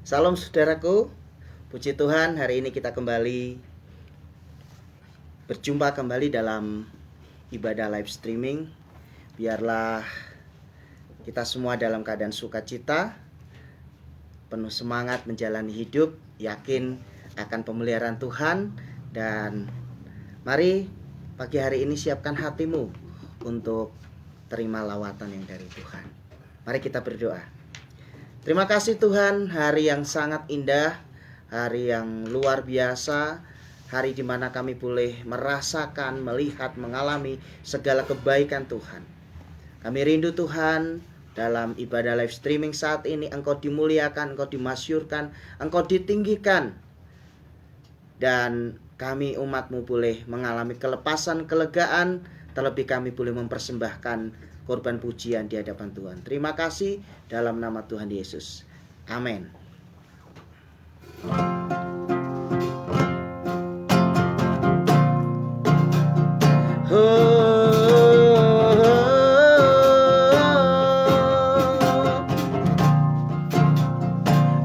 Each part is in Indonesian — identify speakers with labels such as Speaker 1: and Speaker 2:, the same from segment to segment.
Speaker 1: Salam saudaraku, puji Tuhan hari ini kita kembali berjumpa kembali dalam ibadah live streaming. Biarlah kita semua dalam keadaan sukacita, penuh semangat menjalani hidup, yakin akan pemeliharaan Tuhan. Dan mari pagi hari ini siapkan hatimu untuk terima lawatan yang dari Tuhan. Mari kita berdoa. Terima kasih Tuhan, hari yang sangat indah, hari yang luar biasa, hari di mana kami boleh merasakan, melihat, mengalami segala kebaikan Tuhan. Kami rindu Tuhan, dalam ibadah live streaming saat ini Engkau dimuliakan, Engkau dimasyurkan, Engkau ditinggikan. Dan kami umat-Mu boleh mengalami kelepasan, kelegaan, terlebih kami boleh mempersembahkan korban pujian di hadapan Tuhan. Terima kasih dalam nama Tuhan Yesus. Amin.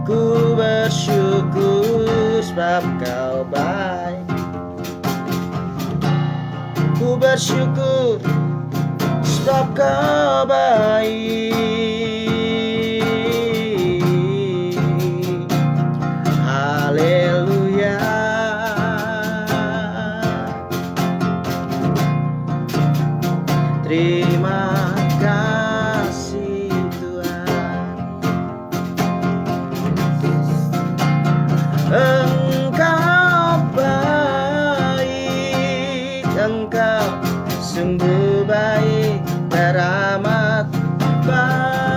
Speaker 1: Ku bersyukur sebab Kau baik. Ku bersyukur sebab Kau baik. Haleluya. Terima kasih Tuhan. Engkau baik, Engkau sungguh baik, teramat baik.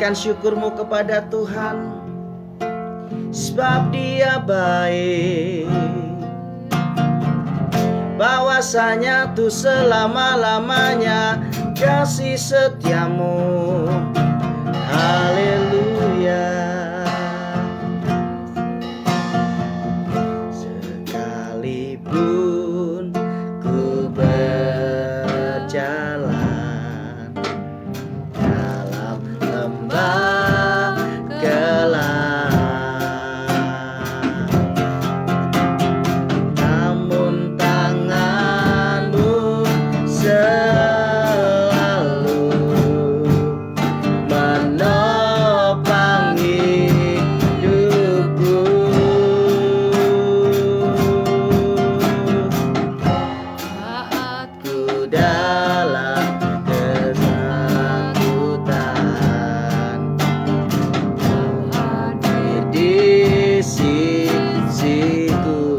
Speaker 1: Naikkan syukurmu kepada Tuhan, sebab Dia baik. Bahwasanya tuh selama-lamanya kasih setiamu. Haleluya. Sekalipun ku berjalan dalam lembah gelap, namun tanganmu selalu menopang hidupku. Saat ku dalam ketakutan, Kau hadir di sisiku.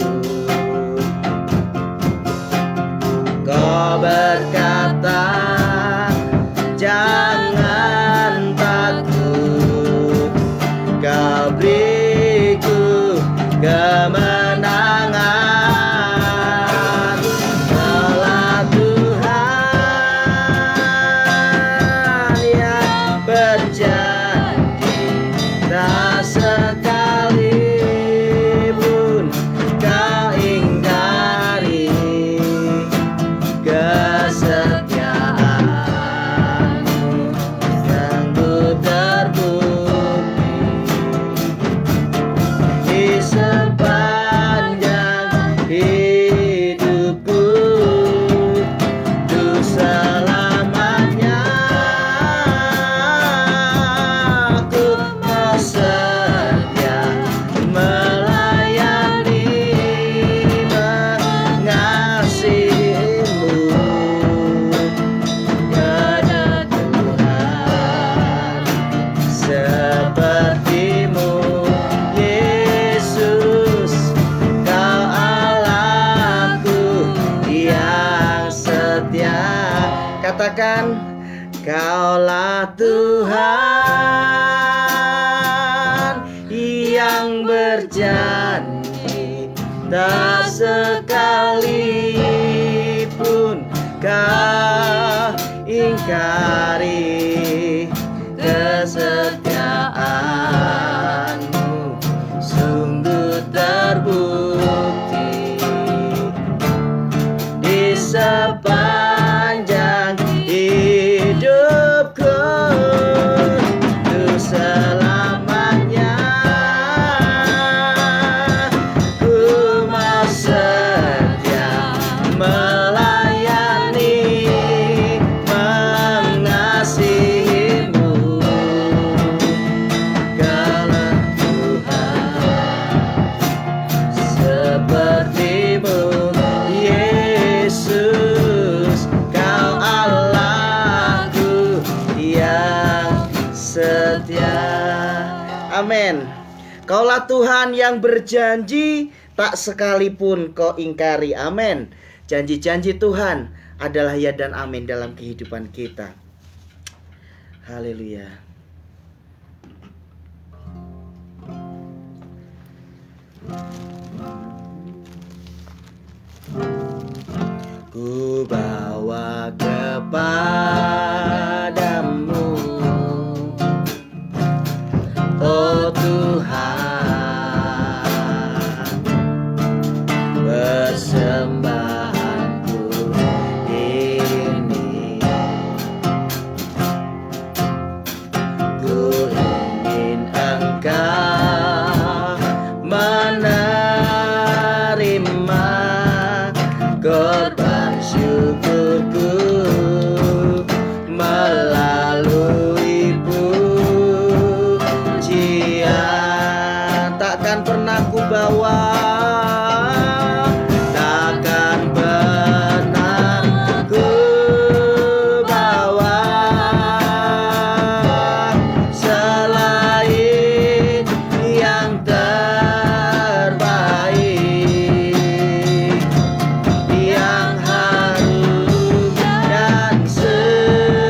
Speaker 1: Kau berkata, jangan takut, Kau beriku kemenangan. Kaulah Tuhan yang berjanji, tak sekalipun Kau ingkari kesetiaanmu. Sanggup terbukti di sepanjang hidupku, tuh selamanya aku mau setia melayani, mengasihimu. Pada Tuhan sepertimu, Yesus, Kau Allahku yang setia. Katakan, Kaulah Tuhan yang berjanji, tak sekalipun Kau ingkari kesetiaanmu. Sungguh terbukti di sepanjang hidupku, tuh selamanya ku mau setia melayani, mengasihimu. Kaulah Tuhan sepertimu, Yesus, Kau Allahku yang setia. Amin. Kaulah Tuhan yang berjanji, tak sekalipun Kau ingkari. Amin. Janji-janji Tuhan adalah ya dan amin dalam kehidupan kita. Haleluya. Ku bawa kepadamu, oh Tuhan, persembahanku ini. Ku ingin Engkau menerima korban syukurku melalui pujian. Takkan pernah ku bawa, takkan pernah ku bawa selain yang terbaik, yang harum dan sejati.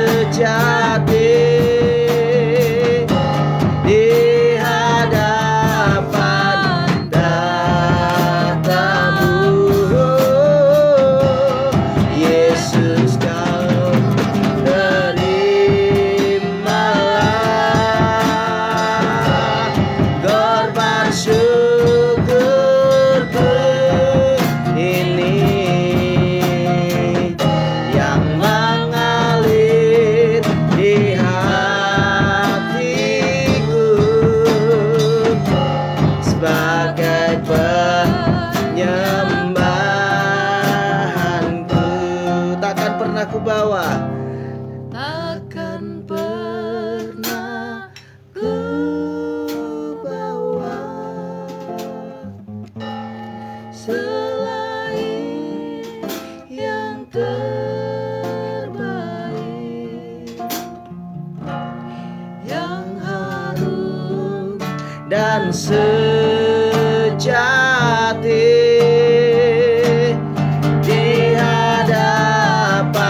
Speaker 1: selain yang terbaik, yang harum dan sejati di hadapan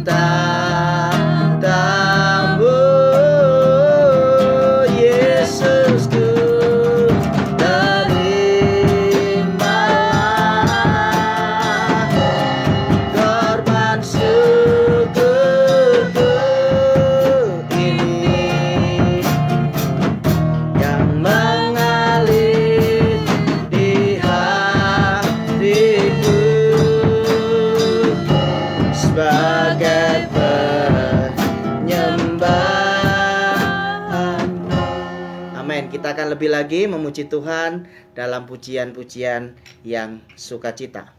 Speaker 1: tatamu, Yesusku. Sebagai penyembahan. Amin. Kita akan lebih lagi memuji Tuhan dalam pujian-pujian yang sukacita.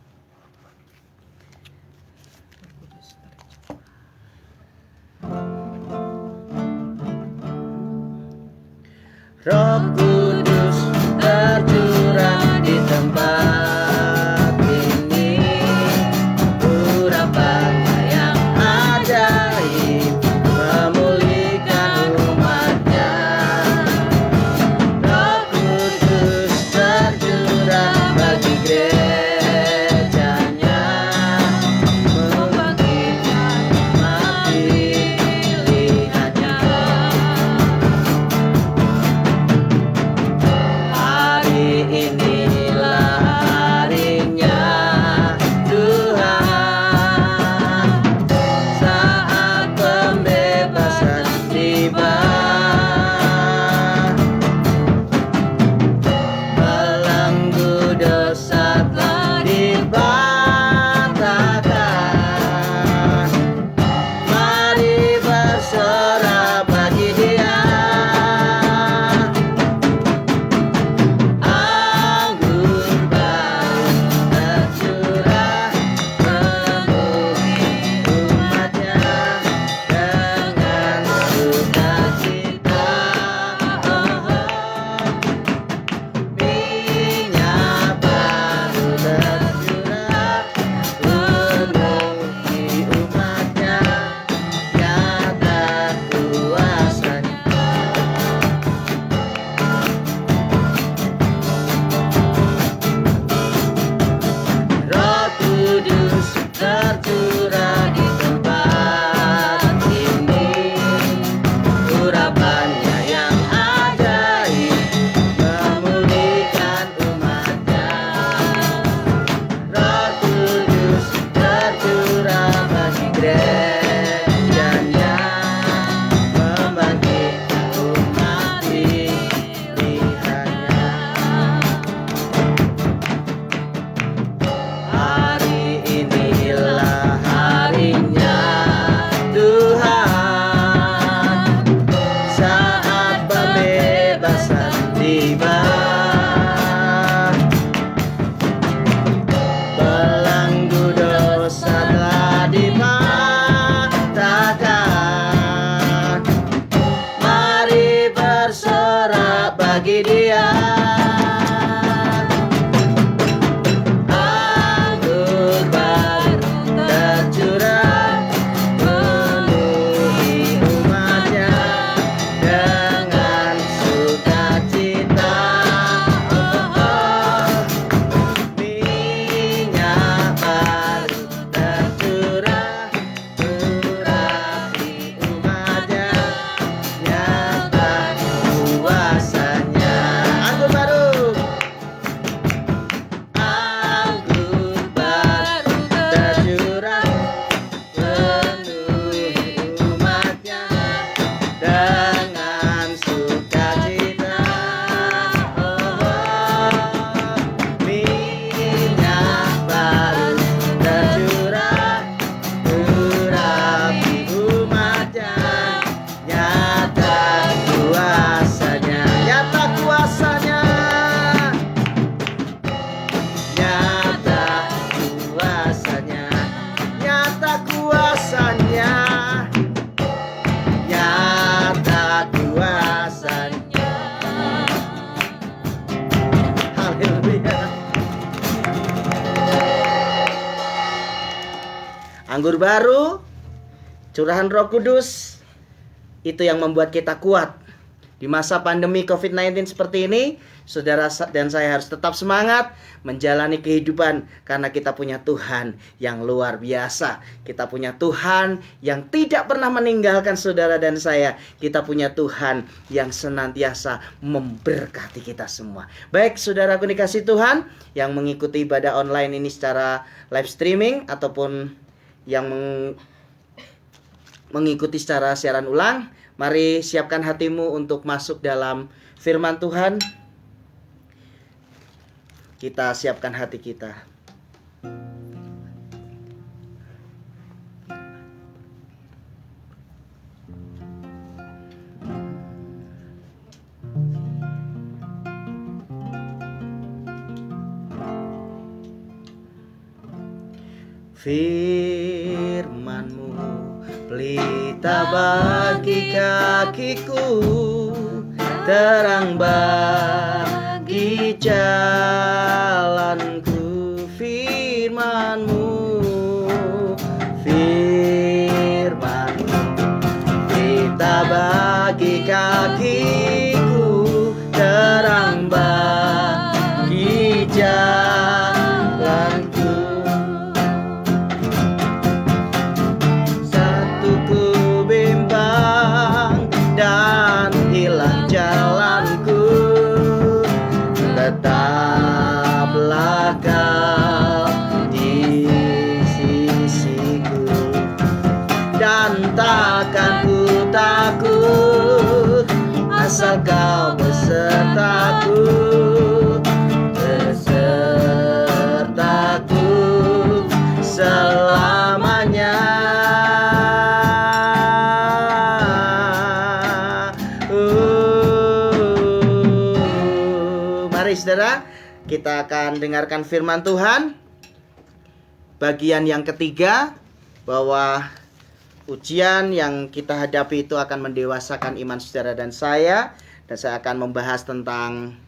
Speaker 1: Roh Kudus tercurah di tempat ini, urapannya yang ajaib memulihkan umatnya. Roh Kudus tercurah bagi gerejanya, membangkitkan mati pilihannya. Hari inilah harinya Tuhan, saat pembebasan tiba. Belenggu dosa telah dibantahkan, mari bersorak bagi Dia. Anggur baru tercurah memenuhi umatnya dengan sukacita. Minyak baru tercurah memenuhi umatnya, nyata kuasanya. Roh Kudus tercurah di tempat ini, urapannya yang ajaib memulihkan umatnya. Roh Kudus tercurah bagi gerejanya, membangkitkan umat pilihannya. Hari inilah harinya Tuhan, saat pembebasan tiba. Belenggu dosa telah dipatahkan, mari bersorak bagi Dia. Anggur baru tercurah memenuhi umatnya dengan sukacita. Minyak baru tercurah urapi umatnya, nyata kuasanya. Anggur baru tercurah memenuhi umatnya dengan sukacita. Minyak baru tercurah urapi umatnya, nyata kuasanya. Nyata kuasanya. Nyata kuasanya, nyata kuasanya, nyata kuasanya. Haleluya. Anggur baru, curahan Roh Kudus, itu yang membuat kita kuat. Di masa pandemi COVID-19 seperti ini, saudara dan saya harus tetap semangat menjalani kehidupan karena kita punya Tuhan yang luar biasa. Kita punya Tuhan yang tidak pernah meninggalkan saudara dan saya. Kita punya Tuhan yang senantiasa memberkati kita semua. Baik, saudaraku dikasih Tuhan yang mengikuti ibadah online ini secara live streaming ataupun yang mengikuti secara siaran ulang, mari siapkan hatimu untuk masuk dalam firman Tuhan. Kita siapkan hati kita. Firman-Mu pelita bagi kakiku, terang bagi jalanku. Firman-Mu, Firman-Mu pelita bagi kakiku, terang bagi jalanku. Tetaplah Kau di sisiku, dan takkan ku takut, asal Kau besertaku, besertaku selamanya. Mari saudara, kita akan dengarkan firman Tuhan. Bagian yang ketiga, bahwa ujian yang kita hadapi itu akan mendewasakan iman saudara dan saya. Dan saya akan membahas tentang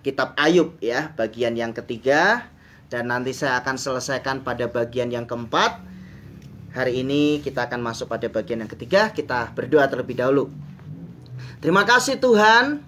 Speaker 1: kitab Ayub ya, bagian yang ketiga. Dan nanti saya akan selesaikan pada bagian yang keempat. Hari ini kita akan masuk pada bagian yang ketiga. Kita berdoa terlebih dahulu. Terima kasih Tuhan,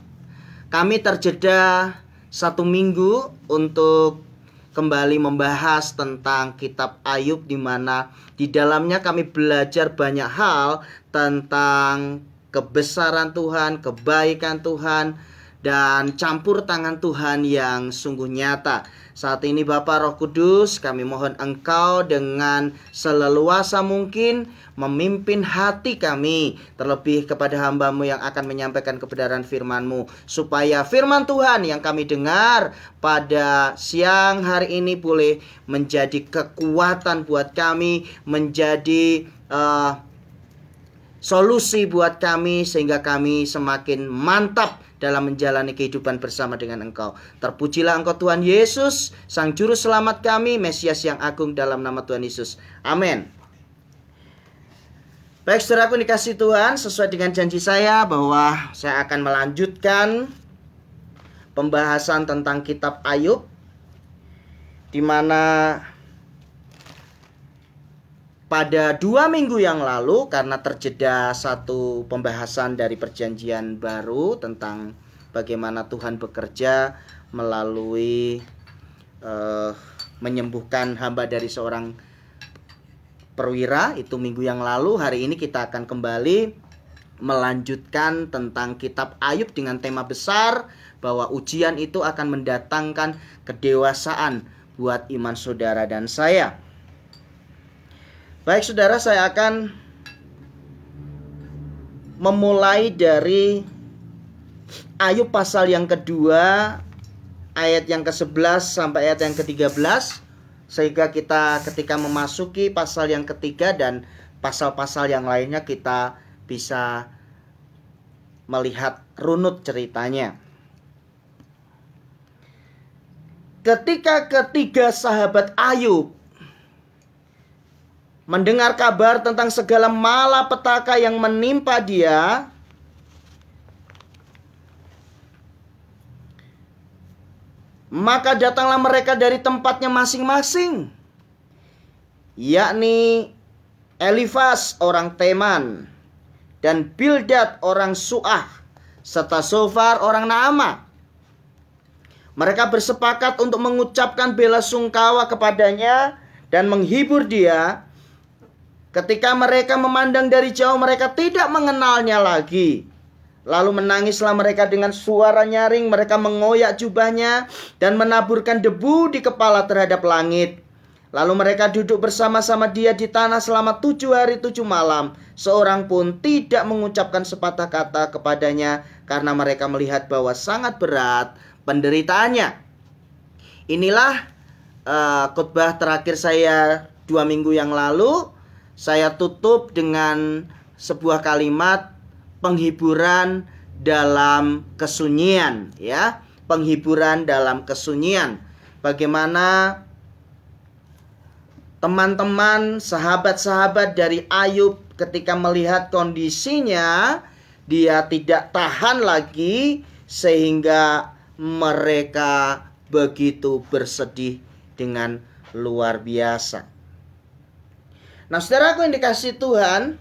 Speaker 1: kami terjeda 1 minggu untuk kembali membahas tentang kitab Ayub, di mana di dalamnya kami belajar banyak hal tentang kebesaran Tuhan, kebaikan Tuhan, dan campur tangan Tuhan yang sungguh nyata. Saat ini Bapa Roh Kudus, kami mohon Engkau dengan seleluasa mungkin memimpin hati kami, terlebih kepada hamba-Mu yang akan menyampaikan kebenaran firman-Mu, supaya firman Tuhan yang kami dengar pada siang hari ini boleh menjadi kekuatan buat kami, menjadi solusi buat kami, sehingga kami semakin mantap dalam menjalani kehidupan bersama dengan Engkau. Terpujilah Engkau Tuhan Yesus, Sang Juru Selamat kami, Mesias yang agung, dalam nama Tuhan Yesus. Amin. Baik saudaraku dikasih Tuhan, sesuai dengan janji saya bahwa saya akan melanjutkan pembahasan tentang kitab Ayub, di mana pada 2 minggu yang lalu, karena terjeda satu pembahasan dari perjanjian baru tentang bagaimana Tuhan bekerja melalui menyembuhkan hamba dari seorang perwira, itu minggu yang lalu. Hari ini kita akan kembali melanjutkan tentang kitab Ayub dengan tema besar bahwa ujian itu akan mendatangkan kedewasaan buat iman saudara dan saya. Baik saudara, saya akan memulai dari Ayub pasal yang kedua, ayat yang ke-11 sampai ayat yang ke-13, sehingga kita ketika memasuki pasal yang ketiga dan pasal-pasal yang lainnya kita bisa melihat runut ceritanya. Ketika ketiga sahabat Ayub mendengar kabar tentang segala malapetaka yang menimpa dia, maka datanglah mereka dari tempatnya masing-masing yakni Elifas orang Teman dan Bildad orang Su'ah serta Sofar orang Naamah. Mereka bersepakat untuk mengucapkan bela sungkawa kepadanya dan menghibur dia. Ketika mereka memandang dari jauh, mereka tidak mengenalnya lagi. Lalu menangislah mereka dengan suara nyaring. Mereka mengoyak jubahnya dan menaburkan debu di kepala terhadap langit. Lalu mereka duduk bersama-sama dia di tanah selama 7 hari 7 malam. Seorang pun tidak mengucapkan sepatah kata kepadanya, karena mereka melihat bahwa sangat berat penderitaannya. Inilah khotbah terakhir saya 2 minggu yang lalu. Saya tutup dengan sebuah kalimat penghiburan dalam kesunyian, ya. Penghiburan dalam kesunyian. Bagaimana teman-teman, sahabat-sahabat dari Ayub ketika melihat kondisinya, dia tidak tahan lagi sehingga mereka begitu bersedih dengan luar biasa. Nah, saudaraku yang dikasihi Tuhan,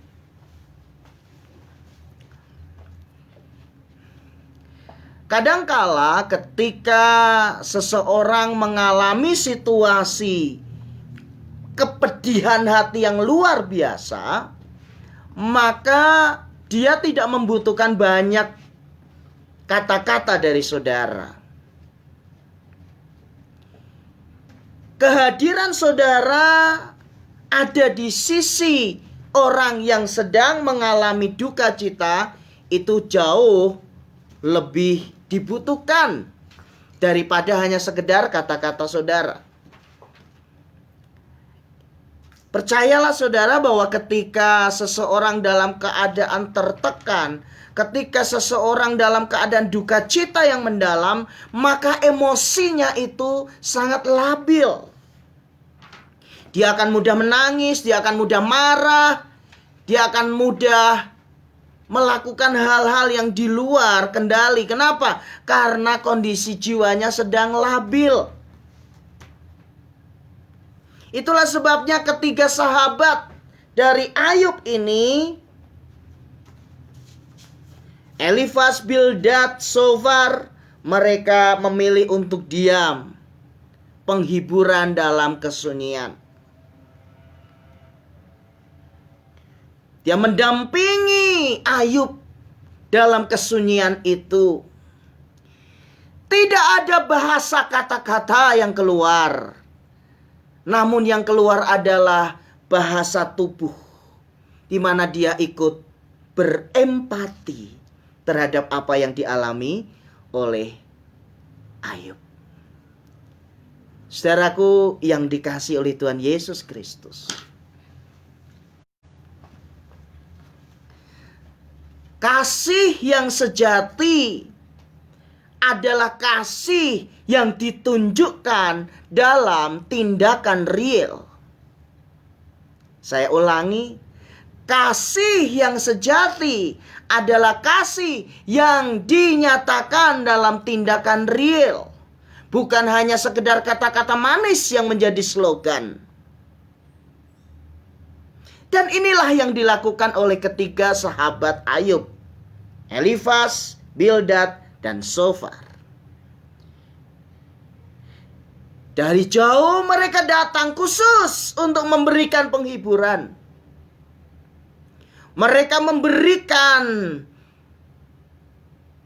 Speaker 1: kadangkala ketika seseorang mengalami situasi kepedihan hati yang luar biasa, maka dia tidak membutuhkan banyak kata-kata dari saudara. Kehadiran saudara ada di sisi orang yang sedang mengalami duka cita itu jauh lebih dibutuhkan daripada hanya sekedar kata-kata saudara. Percayalah saudara bahwa ketika seseorang dalam keadaan tertekan, ketika seseorang dalam keadaan duka cita yang mendalam, maka emosinya itu sangat labil. Dia akan mudah menangis, dia akan mudah marah, dia akan mudah melakukan hal-hal yang di luar kendali. Kenapa? Karena kondisi jiwanya sedang labil. Itulah sebabnya ketiga sahabat dari Ayub ini, Elifas, Bildad, Sofar, mereka memilih untuk diam. Penghiburan dalam kesunyian. Dia mendampingi Ayub dalam kesunyian itu. Tidak ada bahasa kata-kata yang keluar. Namun yang keluar adalah bahasa tubuh, di mana dia ikut berempati terhadap apa yang dialami oleh Ayub. Saudaraku yang dikasihi oleh Tuhan Yesus Kristus, kasih yang sejati adalah kasih yang ditunjukkan dalam tindakan real. Saya ulangi, kasih yang sejati adalah kasih yang dinyatakan dalam tindakan real. Bukan hanya sekedar kata-kata manis yang menjadi slogan. Dan inilah yang dilakukan oleh ketiga sahabat Ayub, Elifas, Bildad, dan Sofar. Dari jauh mereka datang khusus untuk memberikan penghiburan. Mereka memberikan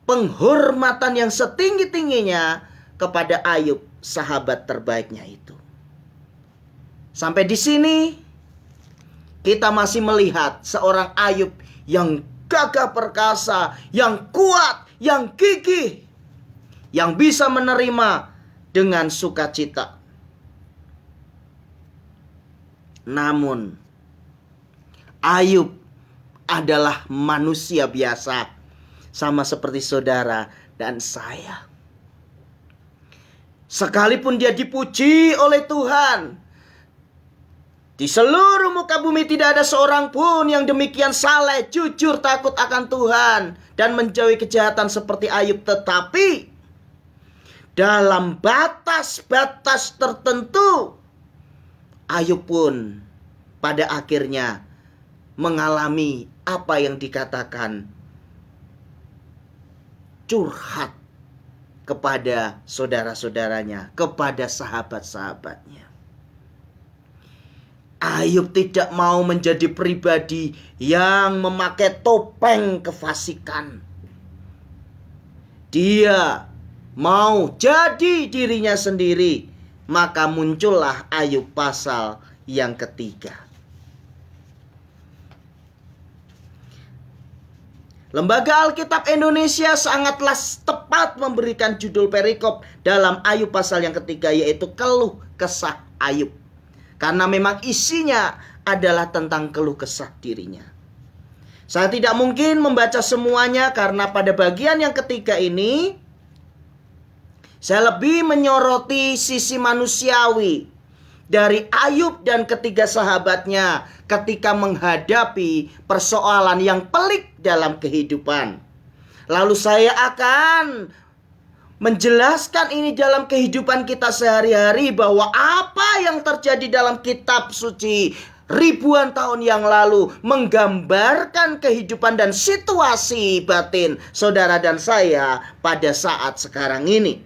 Speaker 1: penghormatan yang setinggi-tingginya kepada Ayub, sahabat terbaiknya itu. Sampai di sini kita masih melihat seorang Ayub yang gagah perkasa, yang kuat, yang gigih, yang bisa menerima dengan sukacita. Namun Ayub adalah manusia biasa, sama seperti saudara dan saya. Sekalipun dia dipuji oleh Tuhan, di seluruh muka bumi tidak ada seorang pun yang demikian saleh, jujur, takut akan Tuhan, dan menjauhi kejahatan seperti Ayub. Tetapi dalam batas-batas tertentu, Ayub pun pada akhirnya mengalami apa yang dikatakan curhat kepada saudara-saudaranya, kepada sahabat-sahabatnya. Ayub tidak mau menjadi pribadi yang memakai topeng kefasikan. Dia mau jadi dirinya sendiri. Maka muncullah Ayub pasal yang ketiga. Lembaga Alkitab Indonesia sangatlah tepat memberikan judul perikop dalam Ayub pasal yang ketiga, yaitu keluh kesah Ayub. Karena memang isinya adalah tentang keluh kesah dirinya. Saya tidak mungkin membaca semuanya karena pada bagian yang ketiga ini saya lebih menyoroti sisi manusiawi dari Ayub dan ketiga sahabatnya ketika menghadapi persoalan yang pelik dalam kehidupan. Lalu saya akan menjelaskan ini dalam kehidupan kita sehari-hari, bahwa apa yang terjadi dalam kitab suci ribuan tahun yang lalu menggambarkan kehidupan dan situasi batin saudara dan saya pada saat sekarang ini.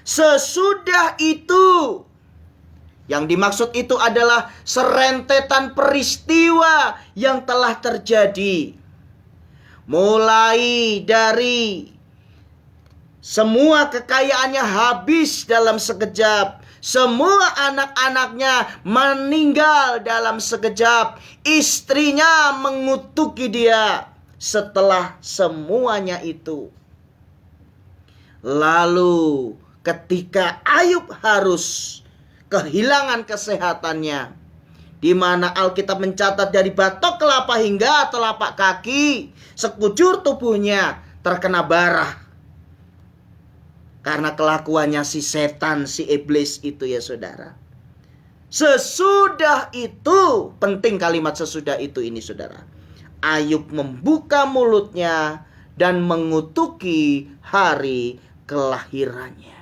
Speaker 1: Sesudah itu, yang dimaksud itu adalah serentetan peristiwa yang telah terjadi. Mulai dari semua kekayaannya habis dalam sekejap. Semua anak-anaknya meninggal dalam sekejap. Istrinya mengutuki dia. Setelah semuanya itu, lalu ketika Ayub harus kehilangan kesehatannya, di mana Alkitab mencatat dari batok kelapa hingga telapak kaki, sekujur tubuhnya terkena bara. Karena kelakuannya si setan, si iblis itu ya saudara. Sesudah itu, penting kalimat sesudah itu ini saudara. Ayub membuka mulutnya dan mengutuki hari kelahirannya.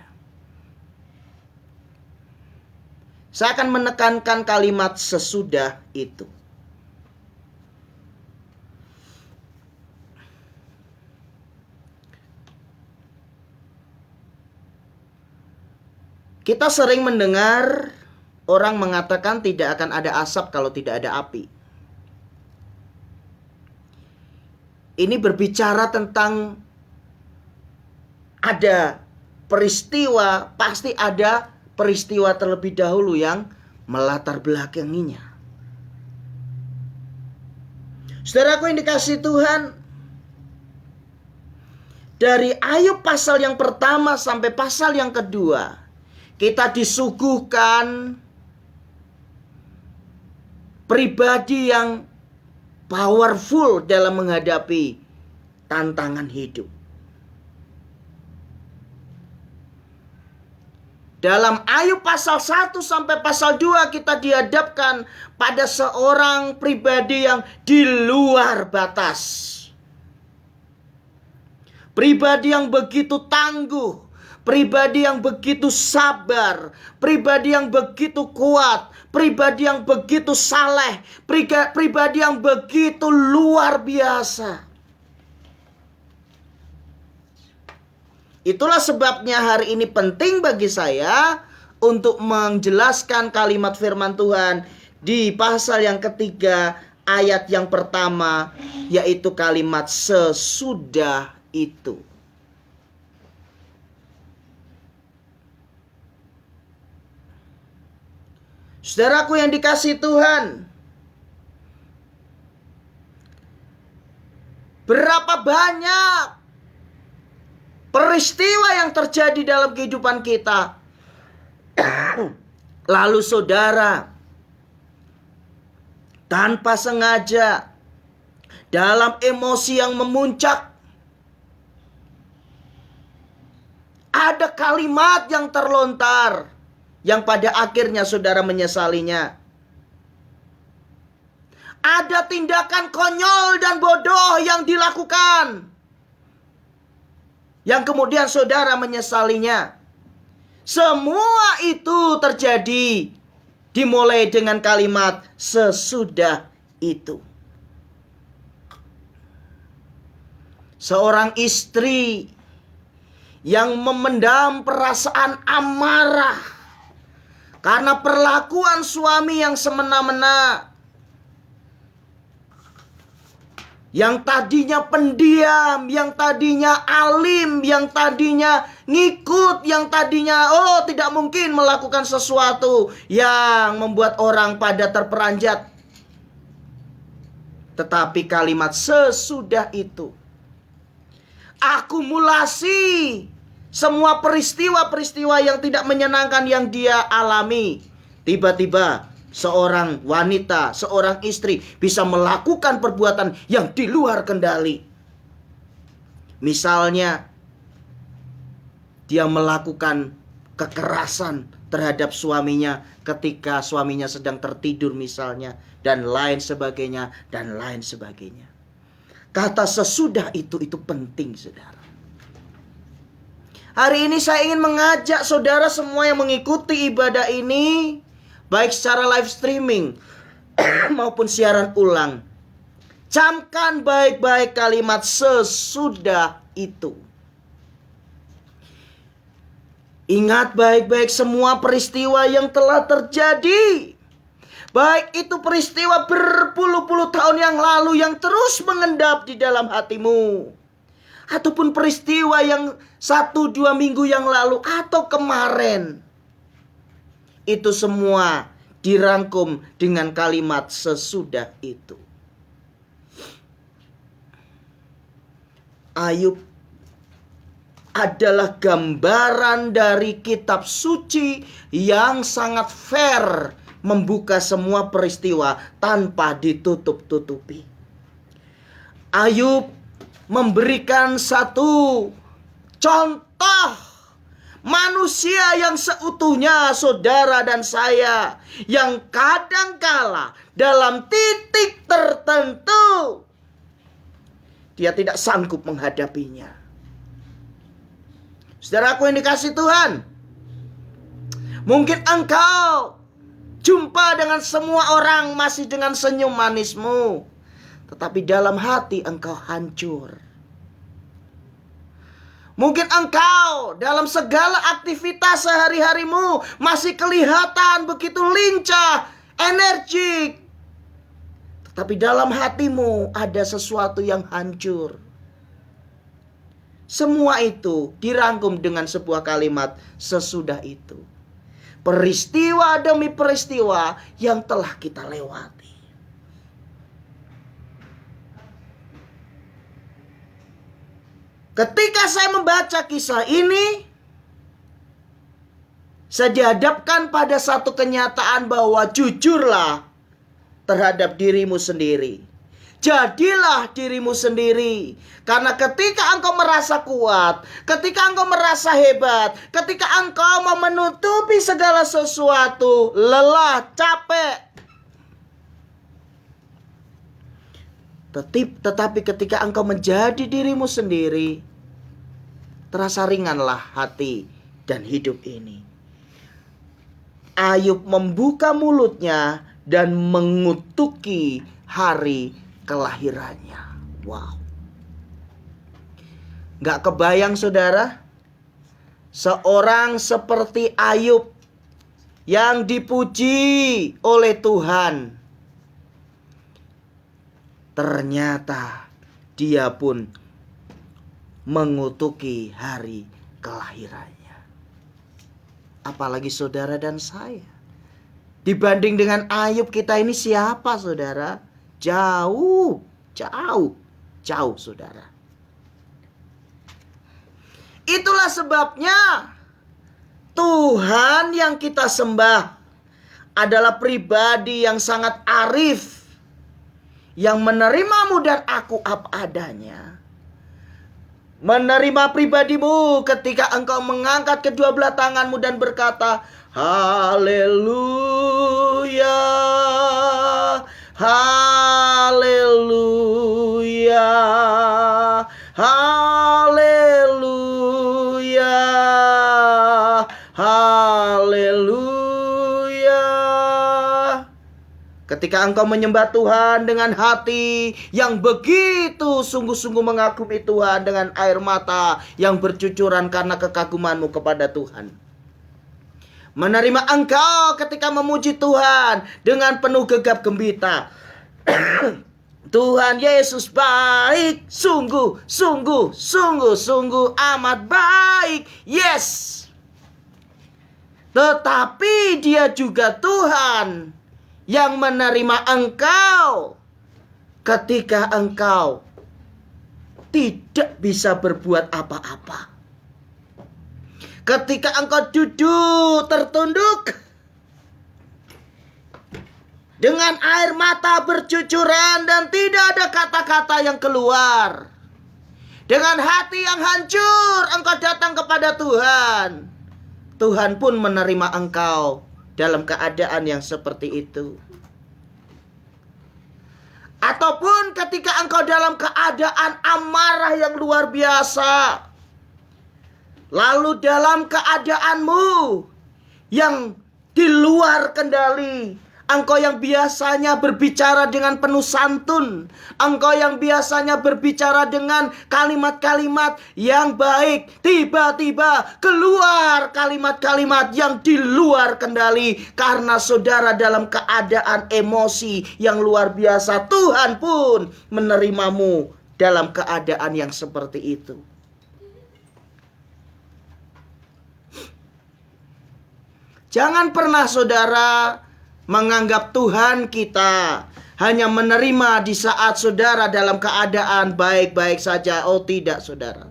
Speaker 1: Saya akan menekankan kalimat sesudah itu. Kita sering mendengar orang mengatakan tidak akan ada asap kalau tidak ada api. Ini berbicara tentang ada peristiwa, pasti ada peristiwa terlebih dahulu yang melatar belakanginya. Saudaraku yang dikasihi Tuhan, dari Ayub pasal yang pertama sampai pasal yang kedua, kita disuguhkan pribadi yang powerful dalam menghadapi tantangan hidup. Dalam Ayub pasal 1 sampai pasal 2 kita dihadapkan pada seorang pribadi yang di luar batas. Pribadi yang begitu tangguh, pribadi yang begitu sabar, pribadi yang begitu kuat, pribadi yang begitu saleh, pribadi yang begitu luar biasa. Itulah sebabnya hari ini penting bagi saya untuk menjelaskan kalimat firman Tuhan di pasal yang ketiga ayat yang pertama, yaitu kalimat sesudah itu. Saudaraku yang dikasihi Tuhan, berapa banyak peristiwa yang terjadi dalam kehidupan kita. Lalu saudara, tanpa sengaja, dalam emosi yang memuncak, ada kalimat yang terlontar, yang pada akhirnya saudara menyesalinya. Ada tindakan konyol dan bodoh yang dilakukan, yang kemudian saudara menyesalinya. Semua itu terjadi dimulai dengan kalimat sesudah itu. Seorang istri yang memendam perasaan amarah karena perlakuan suami yang semena-mena, yang tadinya pendiam, yang tadinya alim, yang tadinya ngikut, yang tadinya tidak mungkin melakukan sesuatu yang membuat orang pada terperanjat. Tetapi kalimat sesudah itu, akumulasi semua peristiwa-peristiwa yang tidak menyenangkan yang dia alami. Tiba-tiba seorang wanita, seorang istri bisa melakukan perbuatan yang di luar kendali. Misalnya, dia melakukan kekerasan terhadap suaminya ketika suaminya sedang tertidur misalnya, dan lain sebagainya, dan lain sebagainya. Kata sesudah itu penting, saudara. Hari ini saya ingin mengajak saudara semua yang mengikuti ibadah ini, baik secara live streaming maupun siaran ulang, camkan baik-baik kalimat sesudah itu. Ingat baik-baik semua peristiwa yang telah terjadi. Baik itu peristiwa berpuluh-puluh tahun yang lalu yang terus mengendap di dalam hatimu, ataupun peristiwa yang 1-2 minggu yang lalu atau kemarin. Itu semua dirangkum dengan kalimat sesudah itu. Ayub adalah gambaran dari kitab suci yang sangat fair, membuka semua peristiwa tanpa ditutup-tutupi. Ayub memberikan satu contoh manusia yang seutuhnya, saudara dan saya, yang kadangkala dalam titik tertentu dia tidak sanggup menghadapinya. Saudaraku yang dikasihi Tuhan, mungkin engkau jumpa dengan semua orang masih dengan senyum manismu, tetapi dalam hati engkau hancur. Mungkin engkau dalam segala aktivitas sehari-harimu masih kelihatan begitu lincah, energik, tetapi dalam hatimu ada sesuatu yang hancur. Semua itu dirangkum dengan sebuah kalimat sesudah itu. Peristiwa demi peristiwa yang telah kita lewati. Ketika saya membaca kisah ini, saya dihadapkan pada satu kenyataan bahwa jujurlah terhadap dirimu sendiri. Jadilah dirimu sendiri. Karena ketika engkau merasa kuat, ketika engkau merasa hebat, ketika engkau mau menutupi segala sesuatu, lelah, capek. Tetapi ketika engkau menjadi dirimu sendiri, terasa ringanlah hati dan hidup ini. Ayub membuka mulutnya dan mengutuki hari kelahirannya. Wow. Gak kebayang saudara, seorang seperti Ayub yang dipuji oleh Tuhan, ternyata dia pun mengutuki hari kelahirannya. Apalagi saudara dan saya. Dibanding dengan Ayub, kita ini siapa saudara? Jauh saudara. Itulah sebabnya Tuhan yang kita sembah adalah pribadi yang sangat arif, yang menerimamu dan aku apa adanya. Menerima pribadimu ketika engkau mengangkat kedua belah tanganmu dan berkata, haleluya, haleluya, haleluya, haleluya. Ketika engkau menyembah Tuhan dengan hati yang begitu sungguh-sungguh mengagumi Tuhan, dengan air mata yang bercucuran karena kekagumanmu kepada Tuhan. Menerima engkau ketika memuji Tuhan dengan penuh gegap gembita. Tuhan Yesus baik, sungguh, sungguh, sungguh, sungguh amat baik. Yes. Tetapi Dia juga Tuhan yang menerima engkau ketika engkau tidak bisa berbuat apa-apa. Ketika engkau duduk tertunduk dengan air mata bercucuran dan tidak ada kata-kata yang keluar. Dengan hati yang hancur engkau datang kepada Tuhan. Tuhan pun menerima engkau dalam keadaan yang seperti itu. Ataupun ketika engkau dalam keadaan amarah yang luar biasa, lalu dalam keadaanmu yang di luar kendali, engkau yang biasanya berbicara dengan penuh santun, engkau yang biasanya berbicara dengan kalimat-kalimat yang baik, tiba-tiba keluar kalimat-kalimat yang di luar kendali karena saudara dalam keadaan emosi yang luar biasa. Tuhan pun menerimamu dalam keadaan yang seperti itu. Jangan pernah saudara menganggap Tuhan kita hanya menerima di saat saudara dalam keadaan baik-baik saja. Oh tidak saudara.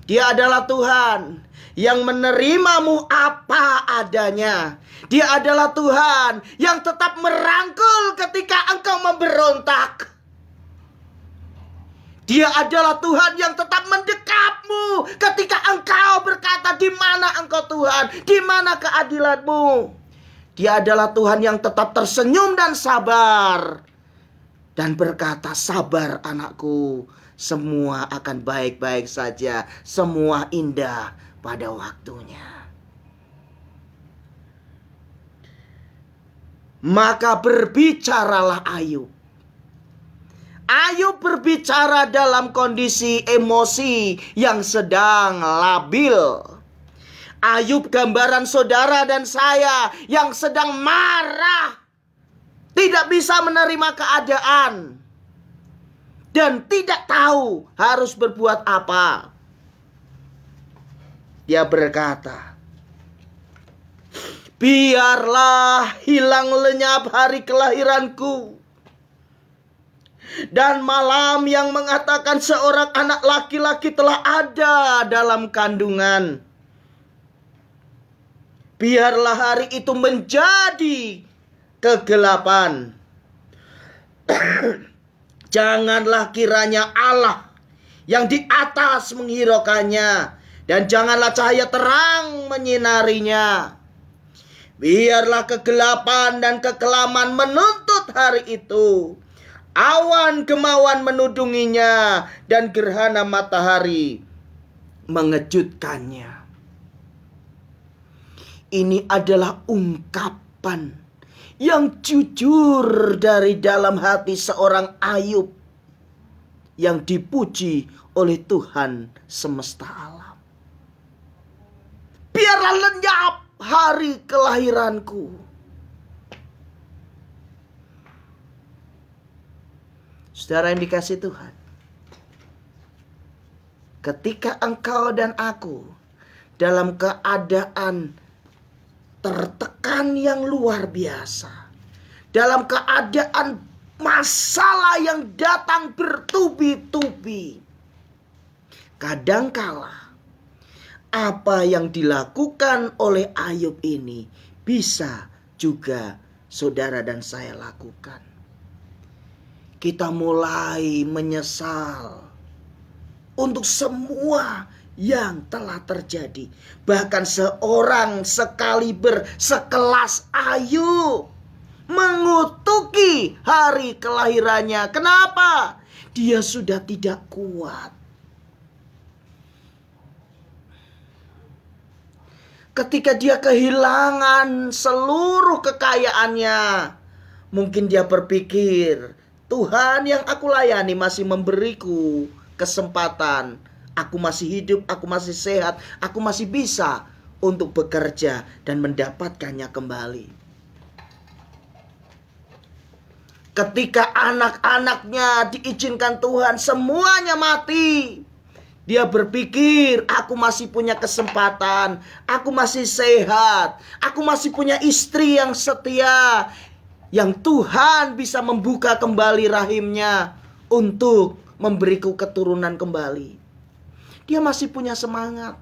Speaker 1: Dia adalah Tuhan yang menerimamu apa adanya. Dia adalah Tuhan yang tetap merangkul ketika engkau memberontak. Dia adalah Tuhan yang tetap mendekapmu ketika engkau berkata, di mana engkau Tuhan? Di mana keadilanmu? Dia adalah Tuhan yang tetap tersenyum dan sabar. Dan berkata, sabar anakku, semua akan baik-baik saja. Semua indah pada waktunya. Maka berbicaralah Ayub. Ayub berbicara dalam kondisi emosi yang sedang labil. Ayub gambaran saudara dan saya yang sedang marah, tidak bisa menerima keadaan, dan tidak tahu harus berbuat apa. Dia berkata, biarlah hilang lenyap hari kelahiranku, dan malam yang mengatakan seorang anak laki-laki telah ada dalam kandungan. Biarlah hari itu menjadi kegelapan. Janganlah kiranya Allah yang di atas menghiraukannya, dan janganlah cahaya terang menyinarinya. Biarlah kegelapan dan kekelaman menuntut hari itu. Awan kemauan menudunginya, dan gerhana matahari mengejutkannya. Ini adalah ungkapan yang jujur dari dalam hati seorang Ayub yang dipuji oleh Tuhan semesta alam. Biarlah lenyap hari kelahiranku. Saudara yang dikasihi Tuhan, ketika engkau dan aku dalam keadaan tertekan yang luar biasa, dalam keadaan masalah yang datang bertubi-tubi, kadangkala apa yang dilakukan oleh Ayub ini bisa juga saudara dan saya lakukan. Kita mulai menyesal untuk semua yang telah terjadi. Bahkan seorang sekaliber sekelas Ayub mengutuki hari kelahirannya. Kenapa? Dia sudah tidak kuat. Ketika dia kehilangan seluruh kekayaannya, Mungkin dia berpikir, Tuhan yang aku layani masih memberiku kesempatan. Aku masih hidup, aku masih sehat, aku masih bisa untuk bekerja dan mendapatkannya kembali. Ketika anak-anaknya diizinkan Tuhan semuanya mati, dia berpikir, aku masih punya kesempatan, aku masih sehat, aku masih punya istri yang setia, yang Tuhan bisa membuka kembali rahimnya untuk memberiku keturunan kembali. Dia masih punya semangat.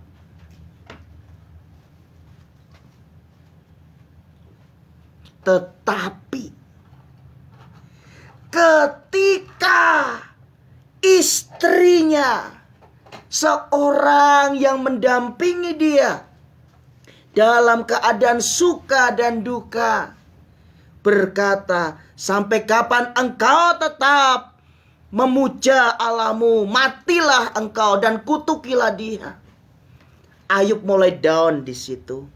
Speaker 1: Tetapi ketika istrinya, seorang yang mendampingi dia dalam keadaan suka dan duka, berkata, sampai kapan engkau tetap memuja Allahmu? Matilah engkau dan kutukilah dia. Ayub mulai down di situ.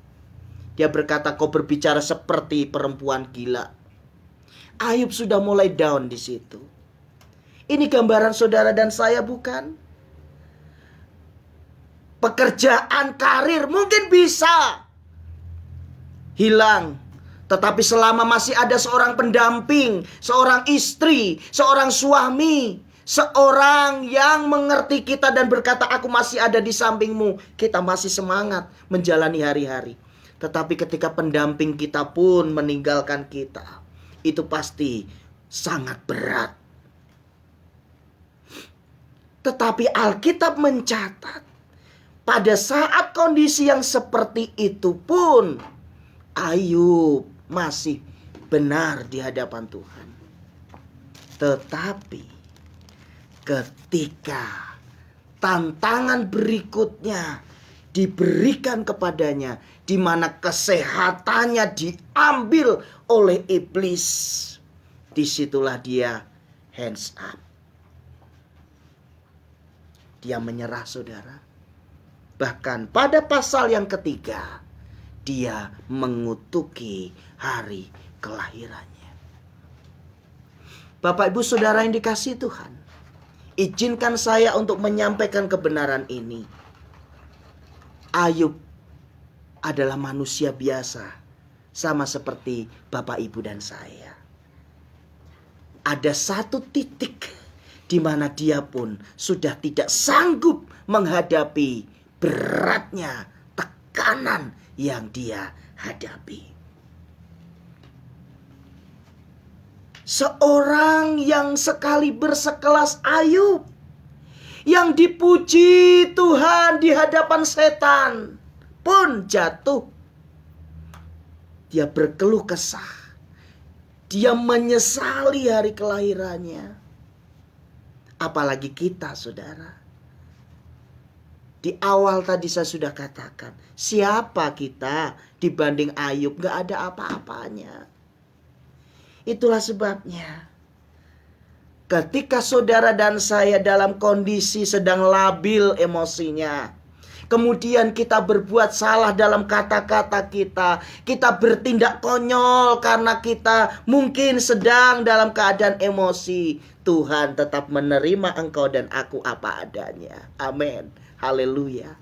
Speaker 1: Dia berkata, kau berbicara seperti perempuan gila. Ayub sudah mulai down di situ. Ini gambaran saudara dan saya, bukan? Pekerjaan, karir mungkin bisa hilang, tetapi selama masih ada seorang pendamping, seorang istri, seorang suami, seorang yang mengerti kita dan berkata, aku masih ada di sampingmu, kita masih semangat menjalani hari-hari. Tetapi ketika pendamping kita pun meninggalkan kita, itu pasti sangat berat. Tetapi Alkitab mencatat, pada saat kondisi yang seperti itu pun Ayub masih benar di hadapan Tuhan. Tetapi ketika tantangan berikutnya diberikan kepadanya, di mana kesehatannya diambil oleh iblis, disitulah dia hands up. Dia menyerah, saudara. Bahkan pada pasal yang ketiga, dia mengutuki hari kelahirannya. Bapak ibu saudara yang dikasihi Tuhan, izinkan saya untuk menyampaikan kebenaran ini. Ayub adalah manusia biasa, sama seperti bapak ibu dan saya. Ada satu titik di mana dia pun sudah tidak sanggup menghadapi beratnya tekanan yang dia hadapi. Seorang yang sekali bersekelas Ayub, yang dipuji Tuhan di hadapan setan, pun jatuh. Dia berkeluh kesah. Dia menyesali hari kelahirannya. Apalagi kita, saudara. Di awal tadi saya sudah katakan, siapa kita dibanding Ayub? Gak ada apa-apanya. Itulah sebabnya, ketika saudara dan saya dalam kondisi sedang labil emosinya, kemudian kita berbuat salah dalam kata-kata kita, kita bertindak konyol karena kita mungkin sedang dalam keadaan emosi, Tuhan tetap menerima engkau dan aku apa adanya. Amin. Haleluya.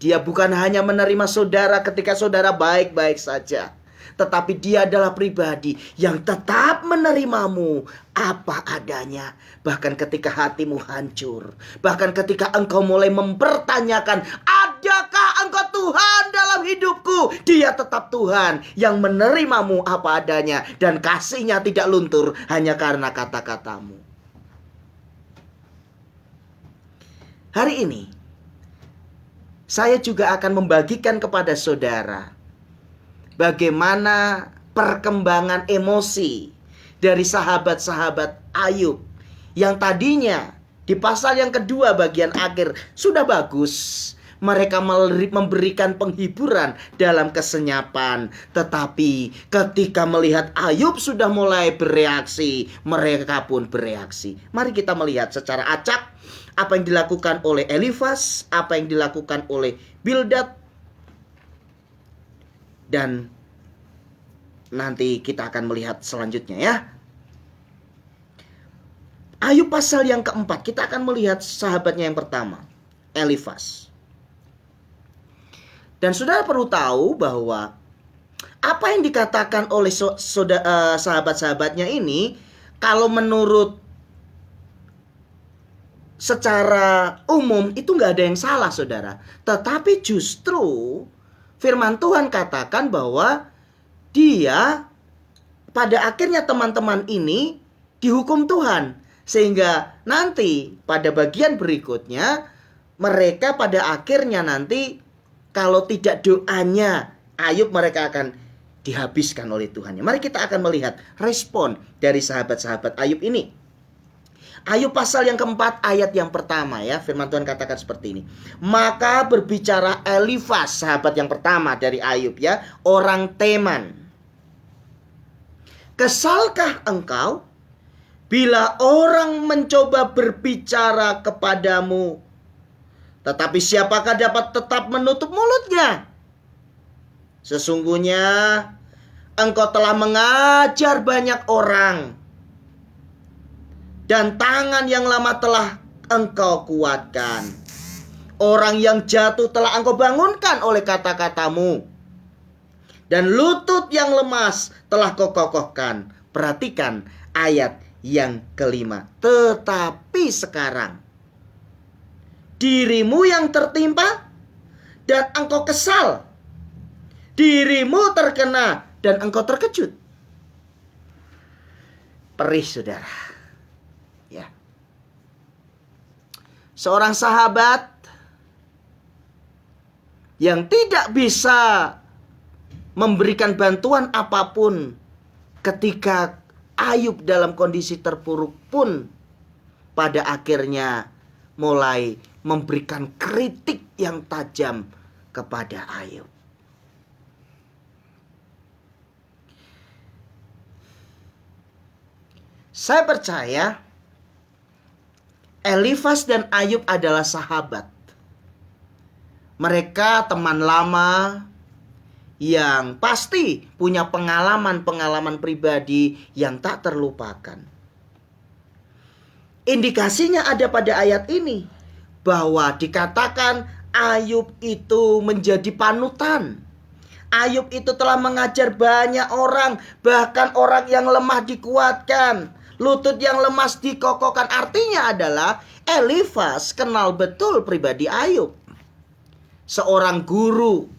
Speaker 1: Dia bukan hanya menerima saudara ketika saudara baik-baik saja, tetapi dia adalah pribadi yang tetap menerimamu apa adanya. Bahkan ketika hatimu hancur, bahkan ketika engkau mulai mempertanyakan, adakah engkau Tuhan dalam hidupku? Dia tetap Tuhan yang menerimamu apa adanya, dan kasihnya tidak luntur hanya karena kata-katamu. Hari ini saya juga akan membagikan kepada saudara bagaimana perkembangan emosi dari sahabat-sahabat Ayub yang tadinya di pasal yang kedua bagian akhir sudah bagus. Mereka memberikan penghiburan dalam kesenyapan. Tetapi ketika melihat Ayub sudah mulai bereaksi, mereka pun bereaksi. Mari kita melihat secara acak apa yang dilakukan oleh Elifas, apa yang dilakukan oleh Bildad, dan nanti kita akan melihat selanjutnya ya. Ayub pasal yang keempat, kita akan melihat sahabatnya yang pertama, Elifas. Dan saudara perlu tahu bahwa apa yang dikatakan oleh sahabat-sahabatnya ini, kalau menurut secara umum itu nggak ada yang salah, saudara. Tetapi justru firman Tuhan katakan bahwa dia pada akhirnya teman-teman ini dihukum Tuhan. Sehingga nanti pada bagian berikutnya mereka pada akhirnya nanti kalau tidak doanya Ayub mereka akan dihabiskan oleh Tuhan. Mari kita akan melihat respon dari sahabat-sahabat Ayub ini. Ayub pasal yang keempat ayat yang pertama ya. Firman Tuhan katakan seperti ini. Maka berbicara Elifas, sahabat yang pertama dari Ayub ya, orang Teman. Kesalkah engkau bila orang mencoba berbicara kepadamu, tetapi siapakah dapat tetap menutup mulutnya? Sesungguhnya engkau telah mengajar banyak orang, dan tangan yang lama telah engkau kuatkan. Orang yang jatuh telah engkau bangunkan oleh kata-katamu, dan lutut yang lemas telah kau kokohkan. Perhatikan ayat yang kelima. Tetapi sekarang dirimu yang tertimpa dan engkau kesal. Dirimu terkena dan engkau terkejut. Perih, saudara. Ya. Seorang sahabat yang tidak bisa memberikan bantuan apapun ketika Ayub dalam kondisi terpuruk pun pada akhirnya mulai memberikan kritik yang tajam kepada Ayub. Saya percaya Elifas dan Ayub adalah sahabat. Mereka teman lama yang pasti punya pengalaman-pengalaman pribadi yang tak terlupakan. Indikasinya ada pada ayat ini, bahwa dikatakan Ayub itu menjadi panutan. Ayub itu telah mengajar banyak orang, bahkan orang yang lemah dikuatkan, lutut yang lemas dikokohkan. Artinya adalah Elifas kenal betul pribadi Ayub. Seorang guru,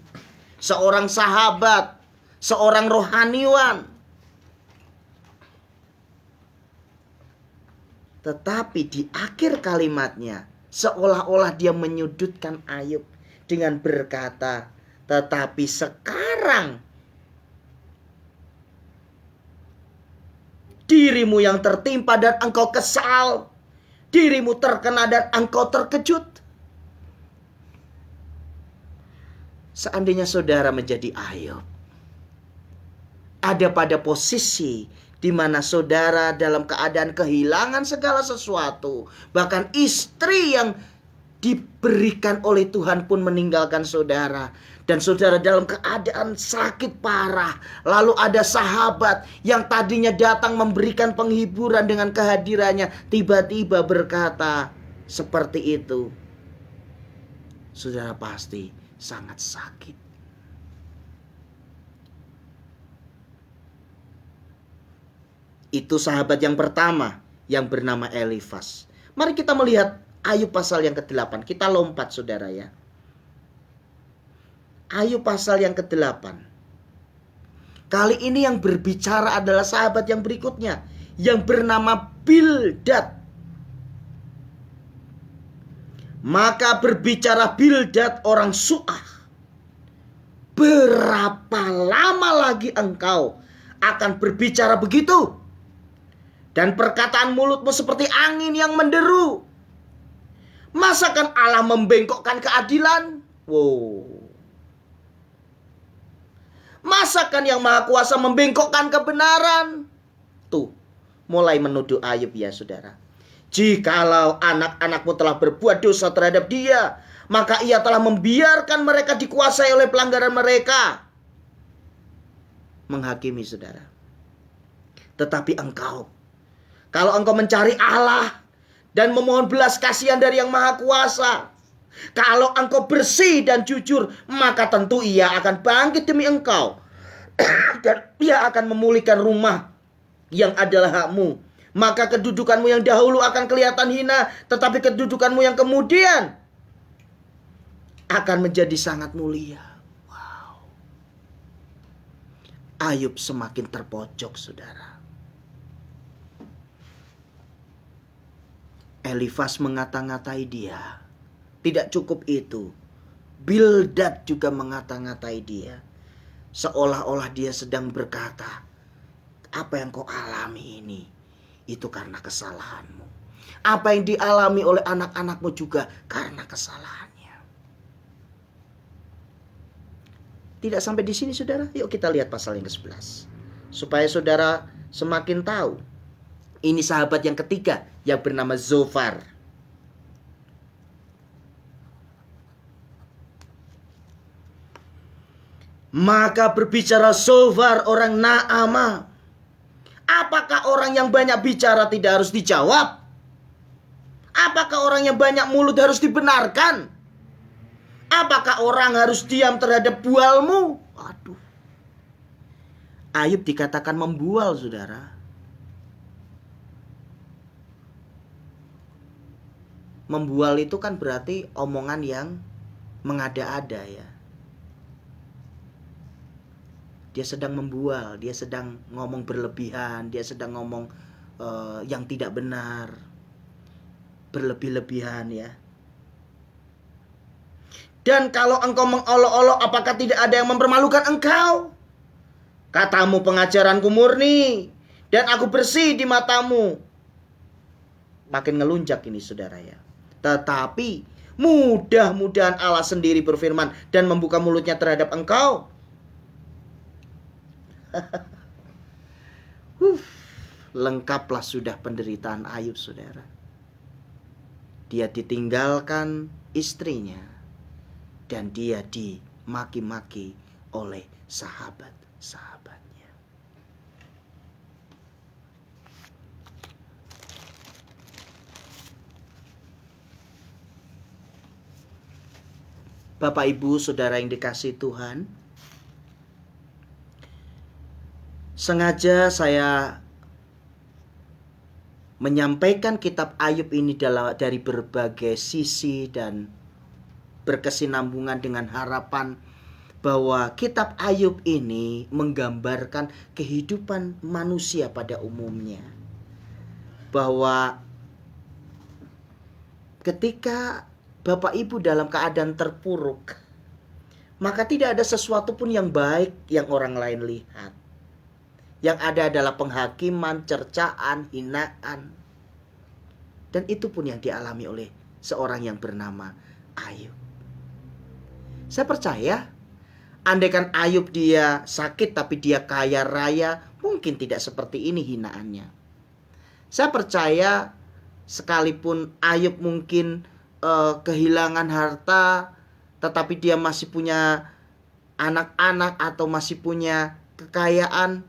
Speaker 1: seorang sahabat, seorang rohaniwan. Tetapi di akhir kalimatnya seolah-olah dia menyudutkan Ayub dengan berkata, tetapi sekarang dirimu yang tertimpa dan engkau kesal, dirimu terkena dan engkau terkejut. Seandainya saudara menjadi Ayub, ada pada posisi di mana saudara dalam keadaan kehilangan segala sesuatu, bahkan istri yang diberikan oleh Tuhan pun meninggalkan saudara, dan saudara dalam keadaan sakit parah, lalu ada sahabat yang tadinya datang memberikan penghiburan dengan kehadirannya, tiba-tiba berkata seperti itu, saudara pasti sangat sakit. Itu sahabat yang pertama yang bernama Elifas. Mari kita melihat Ayub pasal yang ke-8. Kita lompat, saudara ya. Ayub pasal yang ke-8. Kali ini yang berbicara adalah sahabat yang berikutnya, yang bernama Bildad. Maka berbicara Bildad orang Su'ah, berapa lama lagi engkau akan berbicara begitu? Dan perkataan mulutmu seperti angin yang menderu. Masakan Allah membengkokkan keadilan? Wow. Masakan yang Maha Kuasa membengkokkan kebenaran? Tuh, mulai menuduh Ayub ya saudara. Jikalau anak-anakmu telah berbuat dosa terhadap dia, maka ia telah membiarkan mereka dikuasai oleh pelanggaran mereka. menghakimi saudara. Tetapi engkau, kalau engkau mencari Allah dan memohon belas kasihan dari Yang Maha Kuasa, kalau engkau bersih dan jujur, maka tentu Ia akan bangkit demi engkau. Dan Ia akan memulihkan rumah yang adalah hakmu. Maka kedudukanmu yang dahulu akan kelihatan hina, tetapi kedudukanmu yang kemudian akan menjadi sangat mulia. Wow. Ayub semakin terpojok, saudara. Elifas mengata-ngatai dia. Tidak cukup itu, Bildad juga mengata-ngatai dia. Seolah-olah dia sedang berkata, apa yang kau alami ini, itu karena kesalahanmu. Apa yang dialami oleh anak-anakmu juga karena kesalahannya. Tidak sampai di sini saudara, yuk kita lihat pasal yang ke-11. Supaya saudara semakin tahu. Ini sahabat yang ketiga yang bernama Zofar. Maka berbicara Zofar orang Naamah. Apakah orang yang banyak bicara tidak harus dijawab? Apakah orang yang banyak mulut harus dibenarkan? Apakah orang harus diam terhadap bualmu? Aduh. Ayub dikatakan membual, saudara. Membual itu kan berarti omongan yang mengada-ada ya. Dia sedang membual, dia sedang ngomong berlebihan, dia sedang ngomong yang tidak benar, berlebih-lebihan ya. Dan kalau engkau mengolok-olok, apakah tidak ada yang mempermalukan engkau? Katamu pengajaranku murni, dan aku bersih di matamu. Makin ngelunjak ini saudara ya. Tetapi mudah-mudahan Allah sendiri berfirman dan membuka mulutnya terhadap engkau. Lengkaplah sudah penderitaan Ayub saudara. Dia ditinggalkan istrinya dan dia dimaki-maki oleh sahabat-sahabatnya. Bapak Ibu saudara yang dikasihi Tuhan, sengaja saya menyampaikan kitab Ayub ini dari berbagai sisi dan berkesinambungan dengan harapan bahwa kitab Ayub ini menggambarkan kehidupan manusia pada umumnya. Bahwa ketika Bapak Ibu dalam keadaan terpuruk, maka tidak ada sesuatu pun yang baik yang orang lain lihat. Yang ada adalah penghakiman, cercaan, hinaan. Dan itu pun yang dialami oleh seorang yang bernama Ayub. Saya percaya, andaikan Ayub dia sakit tapi dia kaya raya, mungkin tidak seperti ini hinaannya. Saya percaya, sekalipun Ayub mungkin kehilangan harta, tetapi dia masih punya anak-anak atau masih punya kekayaan,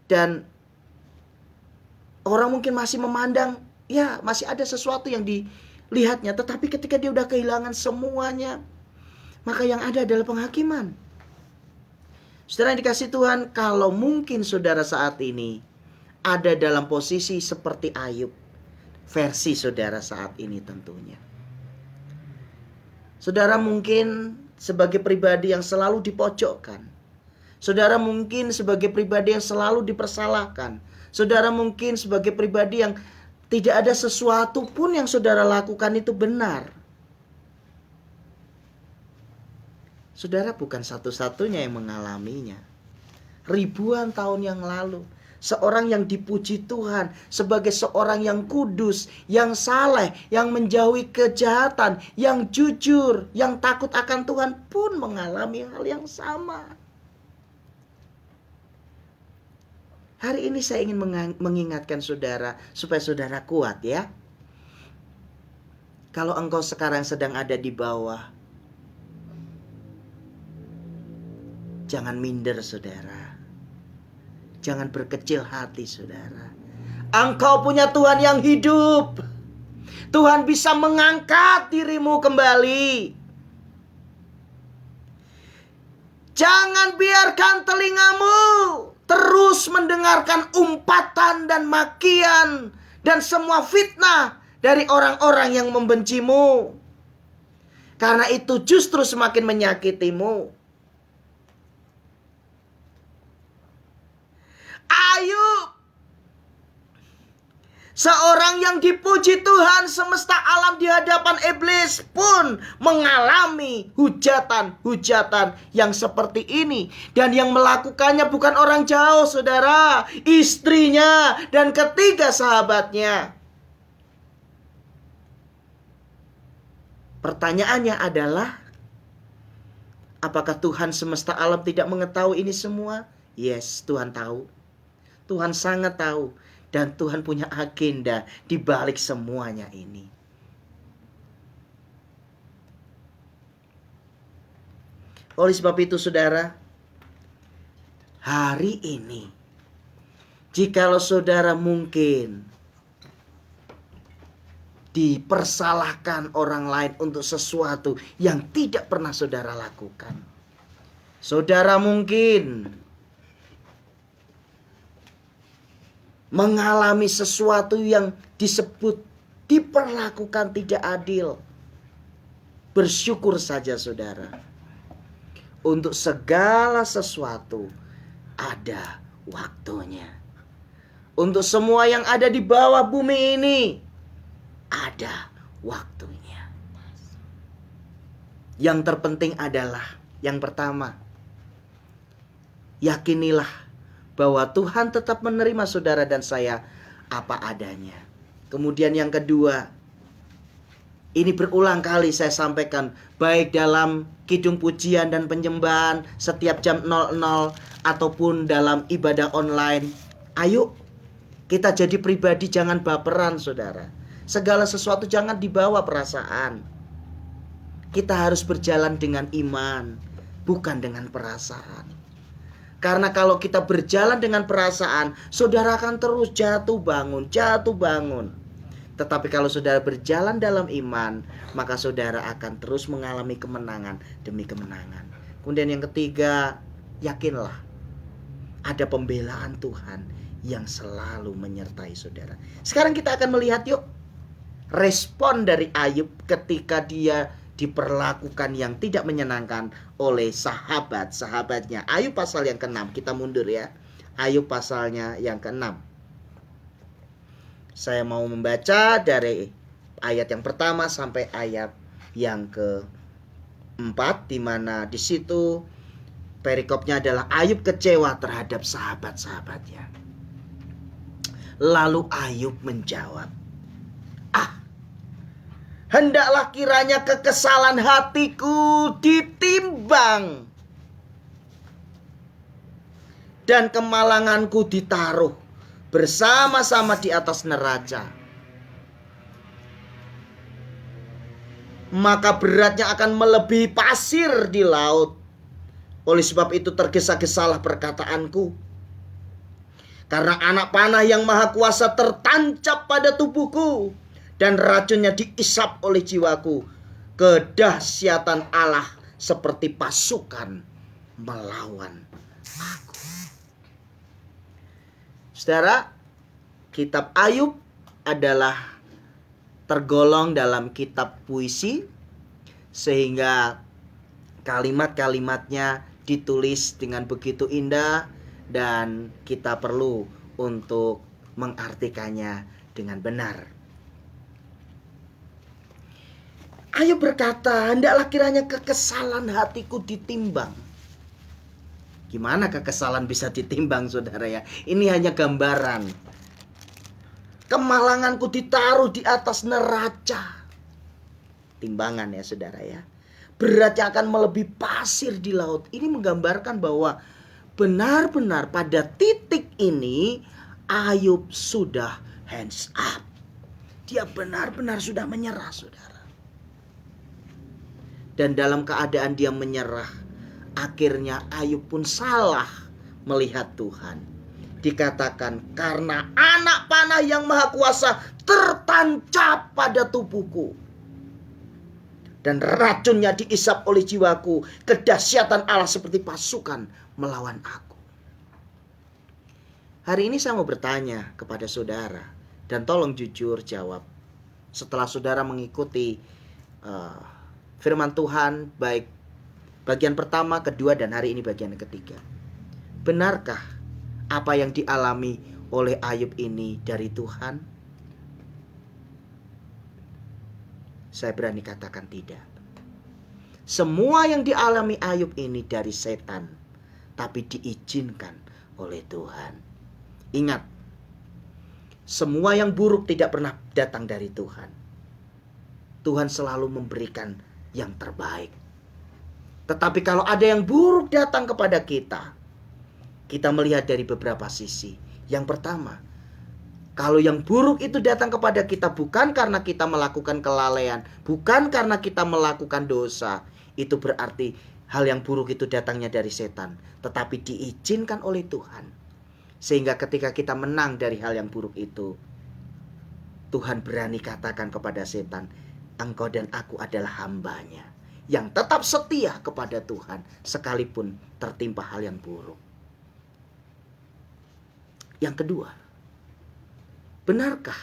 Speaker 1: dan orang mungkin masih memandang, ya masih ada sesuatu yang dilihatnya. Tetapi ketika dia udah kehilangan semuanya, maka yang ada adalah penghakiman. Saudara yang dikasihi Tuhan, kalau mungkin saudara saat ini ada dalam posisi seperti Ayub, versi saudara saat ini tentunya. Saudara mungkin sebagai pribadi yang selalu dipojokkan. Saudara mungkin sebagai pribadi yang selalu dipersalahkan. Saudara mungkin sebagai pribadi yang tidak ada sesuatu pun yang saudara lakukan itu benar. Saudara bukan satu-satunya yang mengalaminya. Ribuan tahun yang lalu, seorang yang dipuji Tuhan sebagai seorang yang kudus, yang saleh, yang menjauhi kejahatan, yang jujur, yang takut akan Tuhan pun mengalami hal yang sama. Hari ini saya ingin mengingatkan saudara supaya saudara kuat ya. Kalau engkau sekarang sedang ada di bawah, Jangan minder, saudara. Jangan berkecil hati, saudara. Engkau punya Tuhan yang hidup. Tuhan bisa mengangkat dirimu kembali. Jangan biarkan telingamu terus mendengarkan umpatan dan makian dan semua fitnah dari orang-orang yang membencimu. Karena itu justru semakin menyakitimu. Ayub, seorang yang dipuji Tuhan semesta alam di hadapan iblis pun mengalami hujatan-hujatan yang seperti ini. Dan yang melakukannya bukan orang jauh, saudara, istrinya dan ketiga sahabatnya. Pertanyaannya adalah, apakah Tuhan semesta alam tidak mengetahui ini semua? Yes, Tuhan tahu. Tuhan sangat tahu. Dan Tuhan punya agenda di balik semuanya ini. Oleh sebab itu, saudara, hari ini, jikalau saudara mungkin dipersalahkan orang lain untuk sesuatu yang tidak pernah saudara lakukan. Saudara mungkin mengalami sesuatu yang disebut diperlakukan tidak adil. Bersyukur saja, saudara. Untuk segala sesuatu ada waktunya. Untuk semua yang ada di bawah bumi ini ada waktunya. Yang terpenting adalah, yang pertama, yakinilah bahwa Tuhan tetap menerima saudara dan saya apa adanya. Kemudian yang kedua, ini berulang kali saya sampaikan, baik dalam kidung pujian dan penyembahan setiap jam 00 ataupun dalam ibadah online. Ayo kita jadi pribadi jangan baperan, saudara. Segala sesuatu jangan dibawa perasaan. Kita harus berjalan dengan iman, bukan dengan perasaan. Karena kalau kita berjalan dengan perasaan, saudara akan terus jatuh bangun. Tetapi kalau saudara berjalan dalam iman, maka saudara akan terus mengalami kemenangan demi kemenangan. Kemudian yang ketiga, yakinlah ada pembelaan Tuhan yang selalu menyertai saudara. Sekarang kita akan melihat yuk respon dari Ayub ketika dia diperlakukan yang tidak menyenangkan oleh sahabat-sahabatnya. Ayub pasal yang ke-6, kita mundur ya. Ayub pasalnya yang ke-6. Saya mau membaca dari ayat yang pertama sampai ayat yang ke-4, di mana di situ perikopnya adalah Ayub kecewa terhadap sahabat-sahabatnya. Lalu Ayub menjawab, hendaklah kiranya kekesalan hatiku ditimbang dan kemalanganku ditaruh bersama-sama di atas neraca. Maka beratnya akan melebihi pasir di laut. Oleh sebab itu tergesa-gesalah perkataanku. Karena anak panah yang maha kuasa tertancap pada tubuhku. Dan racunnya diisap oleh jiwaku. Kedahsyatan Allah seperti pasukan melawan aku. Saudara, kitab Ayub adalah tergolong dalam kitab puisi. Sehingga kalimat-kalimatnya ditulis dengan begitu indah. Dan kita perlu untuk mengartikannya dengan benar. Ayub berkata, hendaklah kiranya kekesalan hatiku ditimbang. Gimana kekesalan bisa ditimbang, saudara ya? Ini hanya gambaran. Kemalanganku ditaruh di atas neraca. Timbangan ya, saudara ya. Beratnya akan melebihi pasir di laut. Ini menggambarkan bahwa benar-benar pada titik ini Ayub sudah hands up. Dia benar-benar sudah menyerah, saudara. Dan dalam keadaan dia menyerah, Akhirnya Ayub pun salah melihat Tuhan. Dikatakan, karena anak panah yang maha kuasa tertancap pada tubuhku, dan racunnya diisap oleh jiwaku. Kedahsyatan Allah seperti pasukan melawan aku. Hari ini saya mau bertanya kepada saudara, dan tolong jujur jawab. Setelah saudara mengikuti firman Tuhan, baik bagian pertama, kedua, dan hari ini bagian ketiga. Benarkah apa yang dialami oleh Ayub ini dari Tuhan? Saya berani katakan tidak. Semua yang dialami Ayub ini dari setan, tapi diizinkan oleh Tuhan. Ingat, semua yang buruk tidak pernah datang dari Tuhan. Tuhan selalu memberikan yang terbaik. Tetapi kalau ada yang buruk datang kepada kita, kita melihat dari beberapa sisi. Yang pertama, kalau yang buruk itu datang kepada kita bukan karena kita melakukan kelalaian, bukan karena kita melakukan dosa, itu berarti hal yang buruk itu datangnya dari setan, tetapi diizinkan oleh Tuhan. Sehingga ketika kita menang dari hal yang buruk itu, Tuhan berani katakan kepada setan, engkau dan aku adalah hambanya, yang tetap setia kepada Tuhan, sekalipun tertimpa hal yang buruk. Yang kedua, benarkah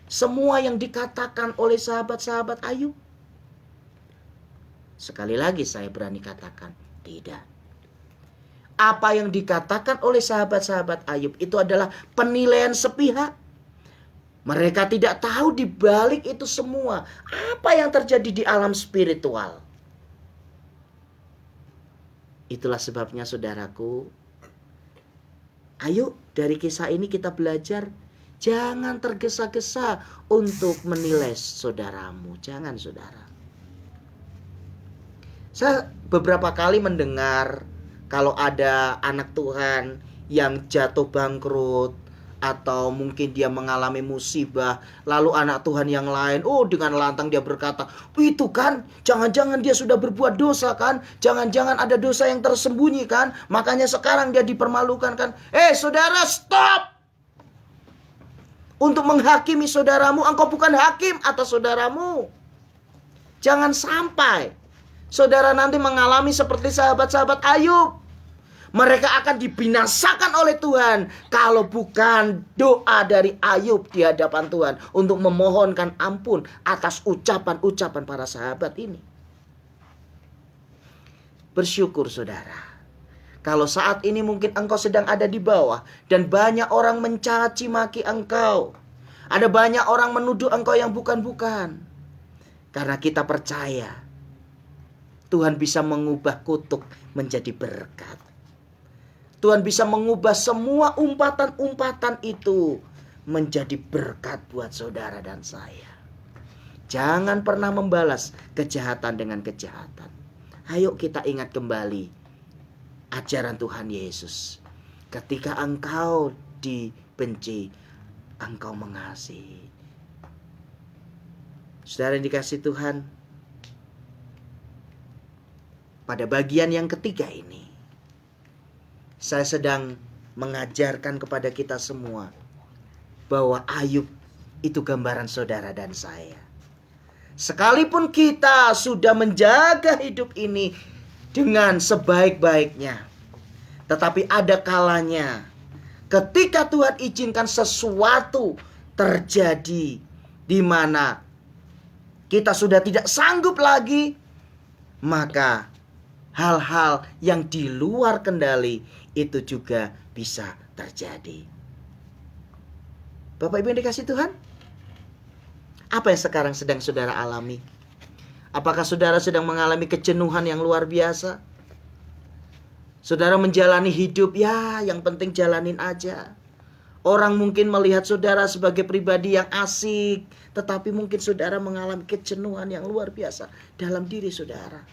Speaker 1: semua yang dikatakan oleh sahabat-sahabat Ayub? Sekali lagi saya berani katakan tidak. Apa yang dikatakan oleh sahabat-sahabat Ayub itu adalah penilaian sepihak. Mereka tidak tahu di balik itu semua apa yang terjadi di alam spiritual. Itulah sebabnya saudaraku, ayo dari kisah ini kita belajar, jangan tergesa-gesa untuk menilai saudaramu. Jangan, saudara. Saya beberapa kali mendengar kalau ada anak Tuhan yang jatuh bangkrut, atau mungkin dia mengalami musibah, lalu anak Tuhan yang lain, dengan lantang dia berkata, itu kan, jangan-jangan dia sudah berbuat dosa kan, jangan-jangan ada dosa yang tersembunyi kan, makanya sekarang dia dipermalukan kan. Saudara, stop! Untuk menghakimi saudaramu, engkau bukan hakim atas saudaramu. Jangan sampai saudara nanti mengalami seperti sahabat-sahabat Ayub. Mereka akan dibinasakan oleh Tuhan kalau bukan doa dari Ayub di hadapan Tuhan untuk memohonkan ampun atas ucapan-ucapan para sahabat ini. Bersyukur saudara, kalau saat ini mungkin engkau sedang ada di bawah dan banyak orang mencaci maki engkau. Ada banyak orang menuduh engkau yang bukan-bukan. Karena kita percaya Tuhan bisa mengubah kutuk menjadi berkat. Tuhan bisa mengubah semua umpatan-umpatan itu menjadi berkat buat saudara dan saya. Jangan pernah membalas kejahatan dengan kejahatan. Ayo kita ingat kembali ajaran Tuhan Yesus. Ketika engkau dibenci, engkau mengasihi. Saudara yang dikasihi Tuhan, pada bagian yang ketiga ini, saya sedang mengajarkan kepada kita semua bahwa Ayub itu gambaran saudara dan saya. Sekalipun kita sudah menjaga hidup ini dengan sebaik-baiknya, tetapi ada kalanya ketika Tuhan izinkan sesuatu terjadi di mana kita sudah tidak sanggup lagi, maka hal-hal yang di luar kendali itu juga bisa terjadi. Bapak Ibu yang dikasihi Tuhan, apa yang sekarang sedang saudara alami? Apakah saudara sedang mengalami kejenuhan yang luar biasa? Saudara menjalani hidup, yang penting jalanin aja. Orang mungkin melihat saudara sebagai pribadi yang asik, tetapi mungkin saudara mengalami kejenuhan yang luar biasa dalam diri saudara.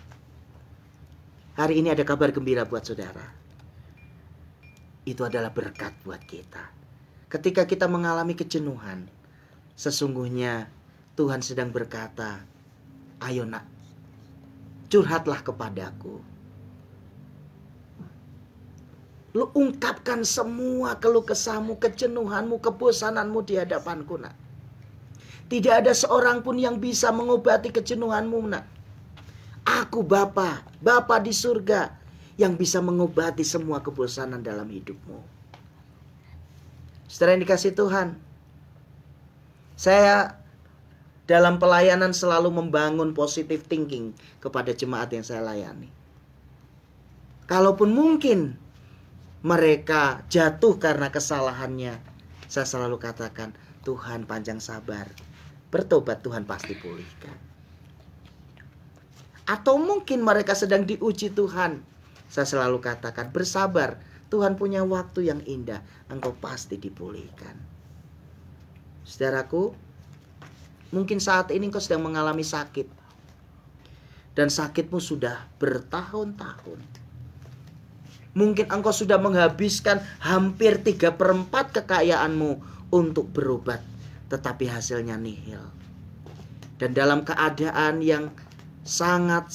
Speaker 1: Hari ini ada kabar gembira buat saudara. Itu adalah berkat buat kita. Ketika kita mengalami kejenuhan, sesungguhnya Tuhan sedang berkata, ayo nak, curhatlah kepadaku. Lu ungkapkan semua keluh kesahmu, kejenuhanmu, kebosananmu di hadapanku, nak. Tidak ada seorang pun yang bisa mengobati kejenuhanmu, nak. Aku Bapa di surga yang bisa mengobati semua kebosanan dalam hidupmu. Saudara yang dikasihi Tuhan, saya dalam pelayanan selalu membangun positive thinking kepada jemaat yang saya layani. Kalaupun mungkin mereka jatuh karena kesalahannya, saya selalu katakan, Tuhan panjang sabar, bertobat Tuhan pasti pulihkan. Atau mungkin mereka sedang diuji Tuhan, saya selalu katakan, bersabar, Tuhan punya waktu yang indah, engkau pasti dipulihkan. Saudaraku, mungkin saat ini engkau sedang mengalami sakit, dan sakitmu sudah bertahun-tahun. Mungkin engkau sudah menghabiskan hampir 3/4 kekayaanmu untuk berobat, tetapi hasilnya nihil. Dan dalam keadaan yang sangat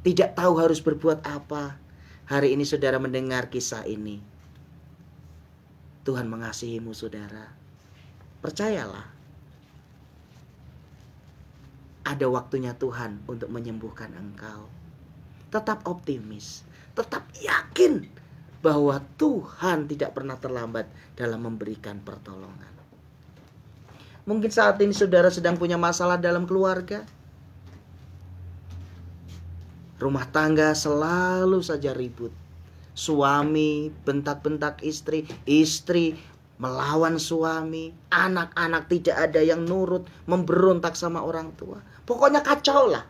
Speaker 1: tidak tahu harus berbuat apa, hari ini saudara mendengar kisah ini. Tuhan mengasihimu, saudara. Percayalah, ada waktunya Tuhan untuk menyembuhkan engkau. Tetap optimis, tetap yakin bahwa Tuhan tidak pernah terlambat dalam memberikan pertolongan. Mungkin saat ini saudara sedang punya masalah dalam keluarga. Rumah tangga selalu saja ribut. Suami bentak-bentak istri, istri melawan suami, anak-anak tidak ada yang nurut, memberontak sama orang tua. Pokoknya kacau lah.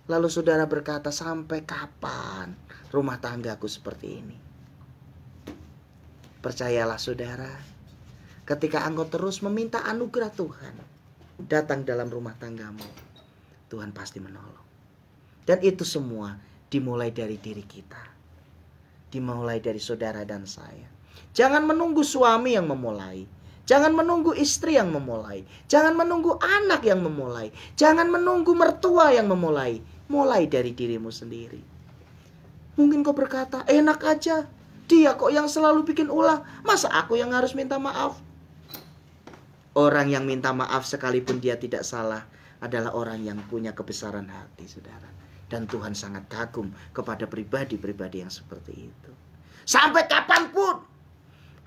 Speaker 1: Lalu saudara berkata, sampai kapan rumah tanggaku seperti ini? Percayalah saudara, ketika engkau terus meminta anugerah Tuhan datang dalam rumah tanggamu, Tuhan pasti menolong. Dan itu semua dimulai dari diri kita. Dimulai dari saudara dan saya. Jangan menunggu suami yang memulai. Jangan menunggu istri yang memulai. Jangan menunggu anak yang memulai. Jangan menunggu mertua yang memulai. Mulai dari dirimu sendiri. Mungkin kau berkata, enak aja. Dia kok yang selalu bikin ulah. Masa aku yang harus minta maaf? Orang yang minta maaf sekalipun dia tidak salah adalah orang yang punya kebesaran hati, saudara. Dan Tuhan sangat kagum kepada pribadi-pribadi yang seperti itu. Sampai kapanpun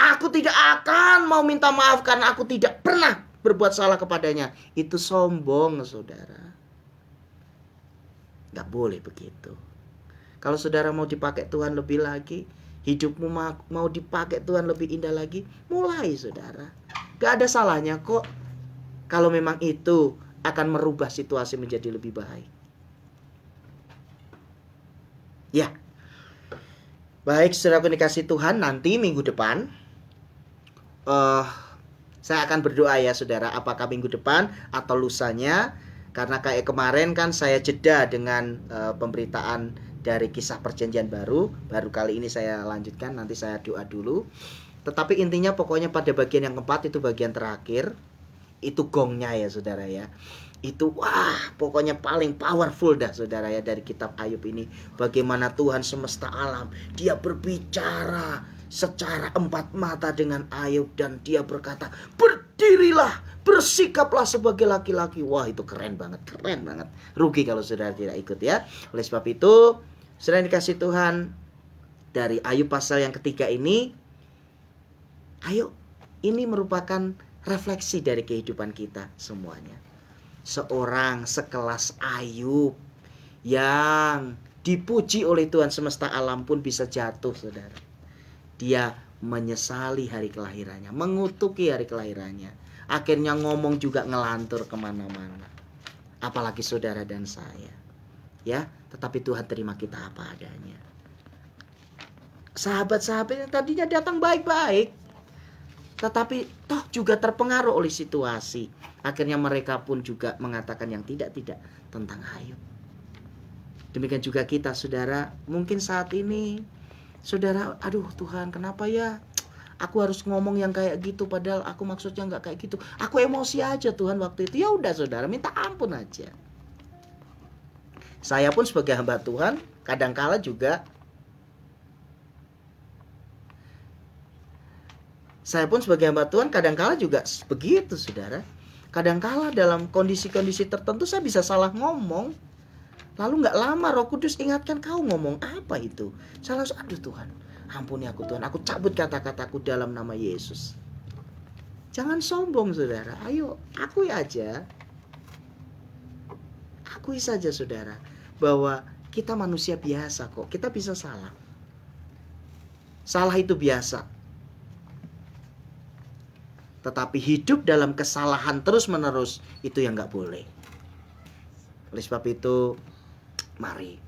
Speaker 1: aku tidak akan mau minta maaf karena aku tidak pernah berbuat salah kepadanya. Itu sombong, saudara. Gak boleh begitu. Kalau saudara mau dipakai Tuhan lebih lagi, hidupmu mau dipakai Tuhan lebih indah lagi, mulai saudara. Gak ada salahnya kok kalau memang itu akan merubah situasi menjadi lebih baik. Ya. Baik, saudara dikasih Tuhan, nanti minggu depan saya akan berdoa ya saudara, apakah minggu depan atau lusanya. Karena kayak kemarin kan saya jeda dengan pemberitaan dari kisah perjanjian baru. Baru kali ini saya lanjutkan, nanti saya doa dulu. Tetapi intinya pokoknya pada bagian yang keempat, itu bagian terakhir, itu gongnya ya saudara ya. Itu pokoknya paling powerful dah saudara ya dari kitab Ayub ini. Bagaimana Tuhan semesta alam, dia berbicara secara empat mata dengan Ayub. Dan dia berkata, berdirilah, bersikaplah sebagai laki-laki. Wah, itu keren banget. Rugi kalau saudara tidak ikut ya. Oleh sebab itu, saudara dikasih Tuhan, dari Ayub pasal yang ketiga ini, ayo, ini merupakan refleksi dari kehidupan kita semuanya. Seorang sekelas Ayub yang dipuji oleh Tuhan semesta alam pun bisa jatuh, saudara. Dia menyesali hari kelahirannya, mengutuki hari kelahirannya. Akhirnya ngomong juga ngelantur kemana-mana. Apalagi saudara dan saya. Ya, tetapi Tuhan terima kita apa adanya. Sahabat-sahabat yang tadinya datang baik-baik, tetapi toh juga terpengaruh oleh situasi. Akhirnya mereka pun juga mengatakan yang tidak-tidak tentang Ayub. Demikian juga kita, saudara. Mungkin saat ini saudara, aduh Tuhan, kenapa ya aku harus ngomong yang kayak gitu, padahal aku maksudnya nggak kayak gitu. Aku emosi aja Tuhan waktu itu. Ya udah saudara, minta ampun aja. Saya pun sebagai hamba Tuhan kadangkala juga begitu, saudara. Kadangkala dalam kondisi-kondisi tertentu saya bisa salah ngomong. Lalu gak lama Roh Kudus ingatkan, kau ngomong apa itu? Saya langsung, aduh Tuhan, ampuni aku Tuhan, aku cabut kata-kataku dalam nama Yesus. Jangan sombong, saudara. Ayo, akui aja. Akui saja, saudara, bahwa kita manusia biasa kok. Kita bisa salah. Salah itu biasa. Tetapi hidup dalam kesalahan terus-menerus, itu yang gak boleh. Oleh sebab itu, mari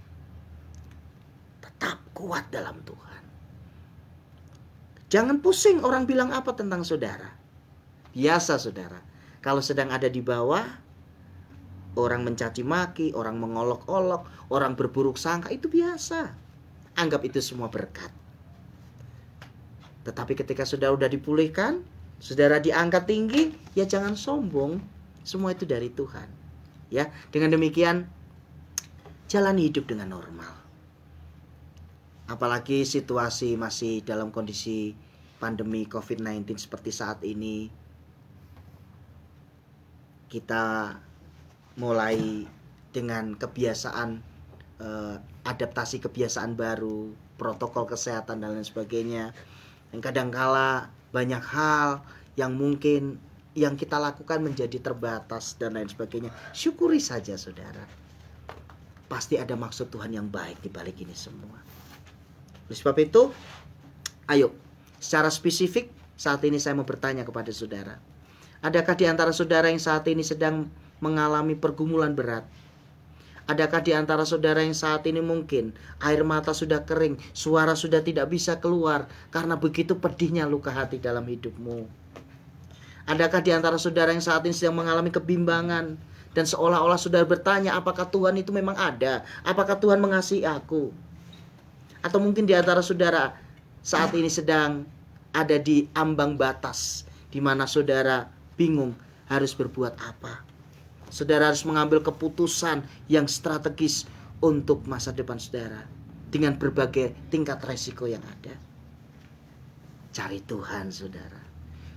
Speaker 1: tetap kuat dalam Tuhan. Jangan pusing orang bilang apa tentang saudara. Biasa, saudara. Kalau sedang ada di bawah, orang mencaci maki, orang mengolok-olok, orang berburuk sangka, itu biasa. Anggap itu semua berkat. Tetapi ketika saudara sudah dipulihkan, saudara diangkat tinggi, ya jangan sombong. Semua itu dari Tuhan. Ya, dengan demikian jalani hidup dengan normal. Apalagi situasi masih dalam kondisi pandemi COVID-19 seperti saat ini. Kita mulai dengan kebiasaan, adaptasi kebiasaan baru, protokol kesehatan dan lain sebagainya. Dan kadangkala banyak hal yang mungkin yang kita lakukan menjadi terbatas dan lain sebagainya. Syukuri saja, saudara. Pasti ada maksud Tuhan yang baik di balik ini semua. Oleh sebab itu, ayo, secara spesifik saat ini saya mau bertanya kepada saudara. Adakah di antara saudara yang saat ini sedang mengalami pergumulan berat? Adakah di antara saudara yang saat ini mungkin air mata sudah kering, suara sudah tidak bisa keluar karena begitu pedihnya luka hati dalam hidupmu? Adakah di antara saudara yang saat ini sedang mengalami kebimbangan dan seolah-olah saudara bertanya, apakah Tuhan itu memang ada? Apakah Tuhan mengasihi aku? Atau mungkin di antara saudara saat ini sedang ada di ambang batas di mana saudara bingung harus berbuat apa? Saudara harus mengambil keputusan yang strategis untuk masa depan saudara dengan berbagai tingkat resiko yang ada. Cari Tuhan, saudara.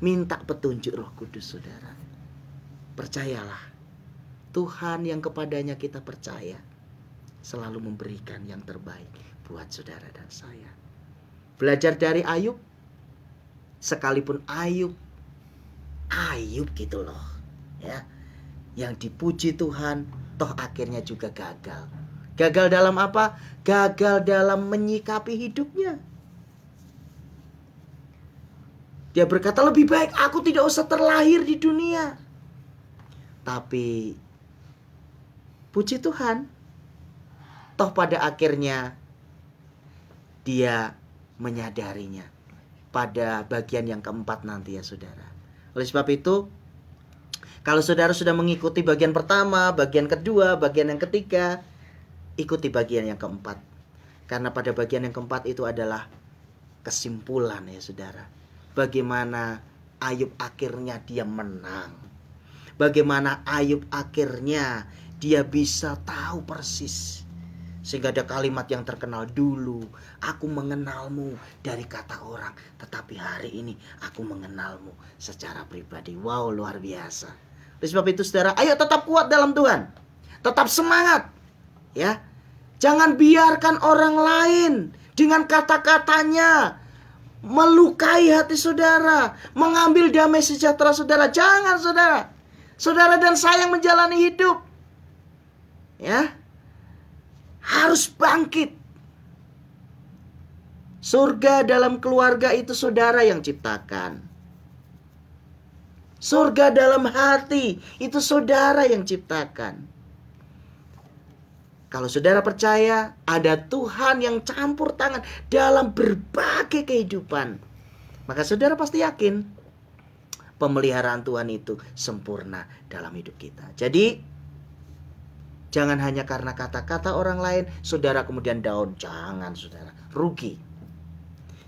Speaker 1: Minta petunjuk Roh Kudus, saudara. Percayalah, Tuhan yang kepadanya kita percaya selalu memberikan yang terbaik buat saudara dan saya. Belajar dari Ayub. Sekalipun Ayub gitu loh, ya, yang dipuji Tuhan, toh akhirnya juga gagal. Gagal dalam apa? Gagal dalam menyikapi hidupnya. Dia berkata, lebih baik aku tidak usah terlahir di dunia. Tapi puji Tuhan, toh pada akhirnya dia menyadarinya pada bagian yang keempat nanti, ya saudara. Oleh sebab itu, kalau saudara sudah mengikuti bagian pertama, bagian kedua, bagian yang ketiga, ikuti bagian yang keempat. Karena pada bagian yang keempat itu adalah kesimpulan, ya saudara. Bagaimana Ayub akhirnya dia menang. Bagaimana Ayub akhirnya dia bisa tahu persis. Sehingga ada kalimat yang terkenal, dulu aku mengenalmu dari kata orang, tetapi hari ini aku mengenalmu secara pribadi. Wow, luar biasa. Oleh sebab itu saudara, ayo tetap kuat dalam Tuhan. Tetap semangat. Ya. Jangan biarkan orang lain dengan kata-katanya melukai hati saudara, mengambil damai sejahtera saudara. Jangan, saudara. Saudara dan saya yang menjalani hidup, ya, harus bangkit. Surga dalam keluarga itu saudara yang ciptakan. Surga dalam hati itu saudara yang ciptakan. Kalau saudara percaya ada Tuhan yang campur tangan dalam berbagai kehidupan, maka saudara pasti yakin pemeliharaan Tuhan itu sempurna dalam hidup kita. Jadi jangan hanya karena kata-kata orang lain saudara kemudian down. Jangan, saudara, rugi.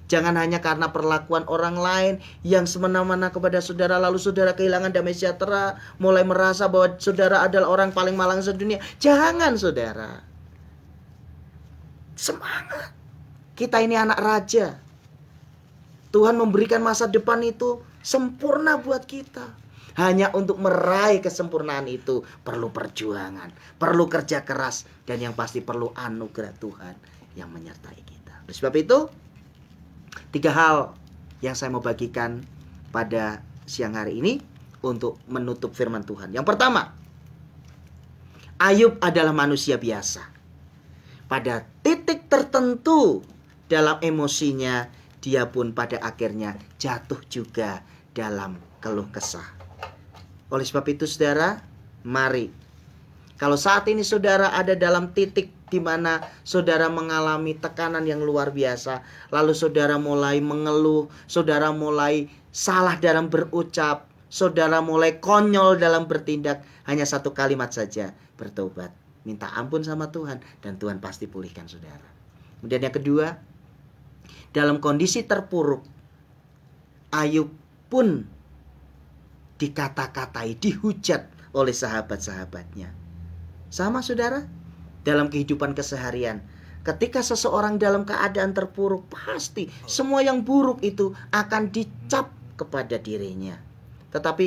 Speaker 1: Jangan hanya karena perlakuan orang lain yang semena-mena kepada saudara, lalu saudara kehilangan damai sejahtera, mulai merasa bahwa saudara adalah orang paling malang sedunia. Jangan, saudara. Semangat. Kita ini anak raja. Tuhan memberikan masa depan itu sempurna buat kita. Hanya untuk meraih kesempurnaan itu perlu perjuangan, perlu kerja keras, dan yang pasti perlu anugerah Tuhan yang menyertai kita. Oleh sebab itu, 3 hal yang saya mau bagikan pada siang hari ini untuk menutup firman Tuhan. Yang pertama, Ayub adalah manusia biasa. Pada titik tertentu dalam emosinya, dia pun pada akhirnya jatuh juga dalam keluh kesah. Oleh sebab itu saudara, mari. Kalau saat ini saudara ada dalam titik di mana saudara mengalami tekanan yang luar biasa, lalu saudara mulai mengeluh, saudara mulai salah dalam berucap, saudara mulai konyol dalam bertindak, hanya satu kalimat saja, bertobat, minta ampun sama Tuhan, dan Tuhan pasti pulihkan saudara. Kemudian yang kedua, dalam kondisi terpuruk, Ayub pun dikata-katai, dihujat oleh sahabat-sahabatnya. Sama saudara, dalam kehidupan keseharian, ketika seseorang dalam keadaan terpuruk, pasti semua yang buruk itu akan dicap kepada dirinya. Tetapi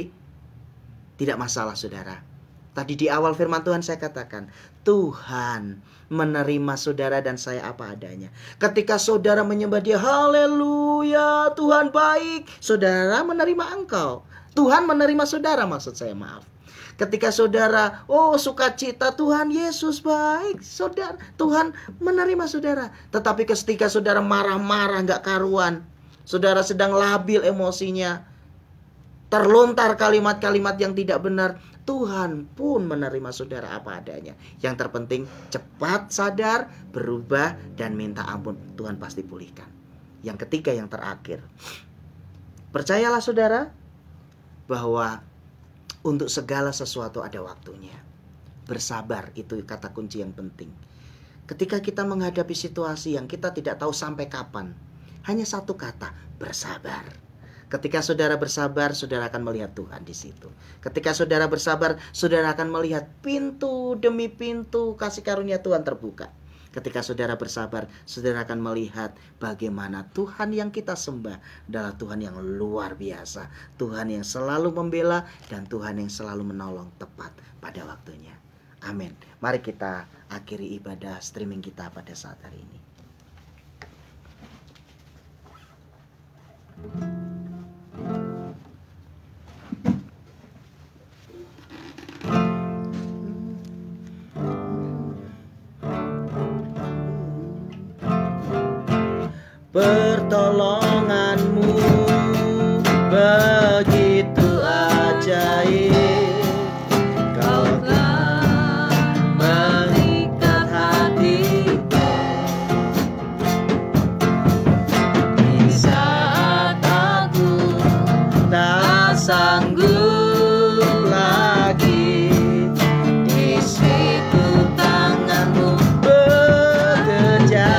Speaker 1: tidak masalah saudara. Tadi di awal firman Tuhan saya katakan, Tuhan menerima saudara dan saya apa adanya. Ketika saudara menyembah Dia, haleluya, Tuhan baik, saudara menerima engkau. Tuhan menerima saudara, maksud saya, maaf. Ketika saudara, sukacita, Tuhan Yesus baik, saudara, Tuhan menerima saudara. Tetapi ketika saudara marah-marah gak karuan, saudara sedang labil emosinya, terlontar kalimat-kalimat yang tidak benar, Tuhan pun menerima saudara apa adanya. Yang terpenting cepat sadar, berubah, dan minta ampun. Tuhan pasti pulihkan. Yang ketiga, yang terakhir, percayalah saudara, bahwa untuk segala sesuatu ada waktunya. Bersabar, itu kata kunci yang penting. Ketika kita menghadapi situasi yang kita tidak tahu sampai kapan, hanya satu kata, bersabar. Ketika saudara bersabar, saudara akan melihat Tuhan di situ. Ketika saudara bersabar, saudara akan melihat pintu demi pintu kasih karunia Tuhan terbuka. Ketika saudara bersabar, saudara akan melihat bagaimana Tuhan yang kita sembah adalah Tuhan yang luar biasa. Tuhan yang selalu membela dan Tuhan yang selalu menolong tepat pada waktunya. Amin. Mari kita akhiri ibadah streaming kita pada saat hari ini. Pertolonganmu begitu ajaib, Kau kan mengikat hatiku. Di saat aku tak sanggup lagi, di situ tanganmu bekerja.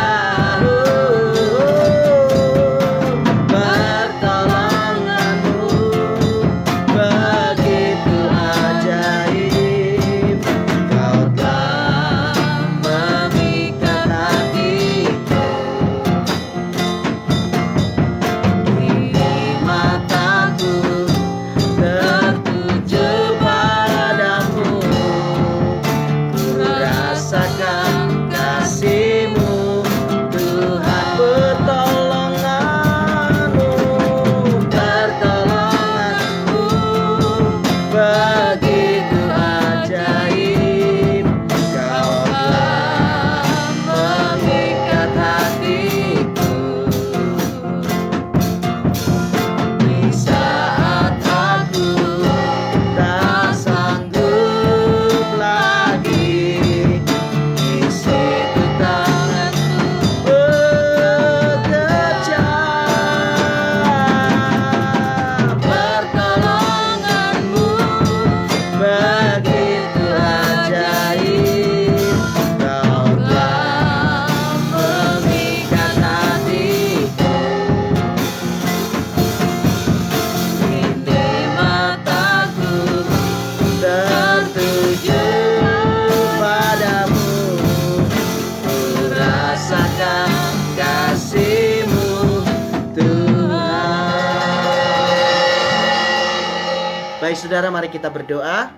Speaker 1: Baik saudara, mari kita berdoa.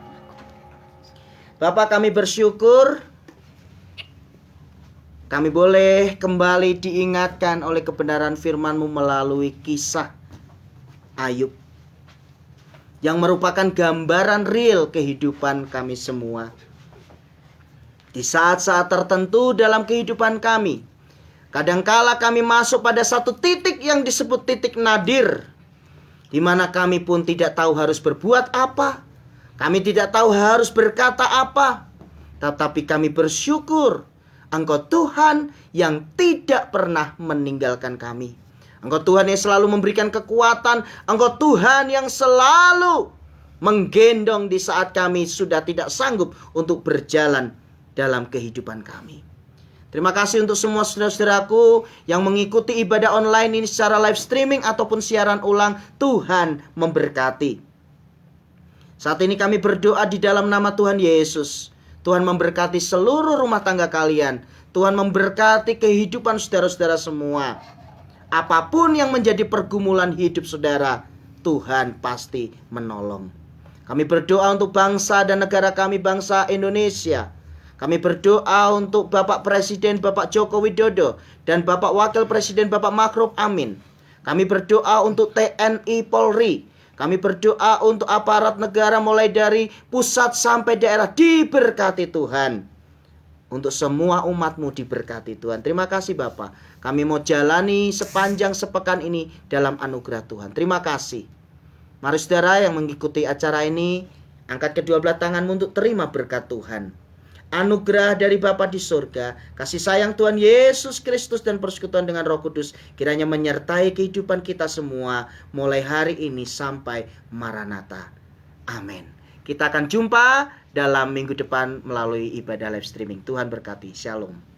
Speaker 1: Bapa, kami bersyukur kami boleh kembali diingatkan oleh kebenaran firman-Mu melalui kisah Ayub, yang merupakan gambaran real kehidupan kami semua. Di saat-saat tertentu dalam kehidupan kami, kadangkala kami masuk pada satu titik yang disebut titik nadir, di mana kami pun tidak tahu harus berbuat apa. Kami tidak tahu harus berkata apa. Tetapi kami bersyukur Engkau Tuhan yang tidak pernah meninggalkan kami. Engkau Tuhan yang selalu memberikan kekuatan. Engkau Tuhan yang selalu menggendong di saat kami sudah tidak sanggup untuk berjalan dalam kehidupan kami. Terima kasih untuk semua saudara-saudaraku yang mengikuti ibadah online ini secara live streaming ataupun siaran ulang. Tuhan memberkati. Saat ini kami berdoa di dalam nama Tuhan Yesus. Tuhan memberkati seluruh rumah tangga kalian. Tuhan memberkati kehidupan saudara-saudara semua. Apapun yang menjadi pergumulan hidup saudara, Tuhan pasti menolong. Kami berdoa untuk bangsa dan negara kami, bangsa Indonesia. Kami berdoa untuk Bapak Presiden Bapak Joko Widodo dan Bapak Wakil Presiden Bapak Ma'ruf Amin. Kami berdoa untuk TNI Polri. Kami berdoa untuk aparat negara mulai dari pusat sampai daerah, diberkati Tuhan. Untuk semua umat-Mu diberkati Tuhan. Terima kasih Bapak. Kami mau jalani sepanjang sepekan ini dalam anugerah Tuhan. Terima kasih. Mari saudara yang mengikuti acara ini, angkat kedua belah tanganmu untuk terima berkat Tuhan. Anugerah dari Bapa di surga, kasih sayang Tuhan Yesus Kristus dan persekutuan dengan Roh Kudus kiranya menyertai kehidupan kita semua mulai hari ini sampai Maranatha. Amin. Kita akan jumpa dalam minggu depan melalui ibadah live streaming. Tuhan berkati. Shalom.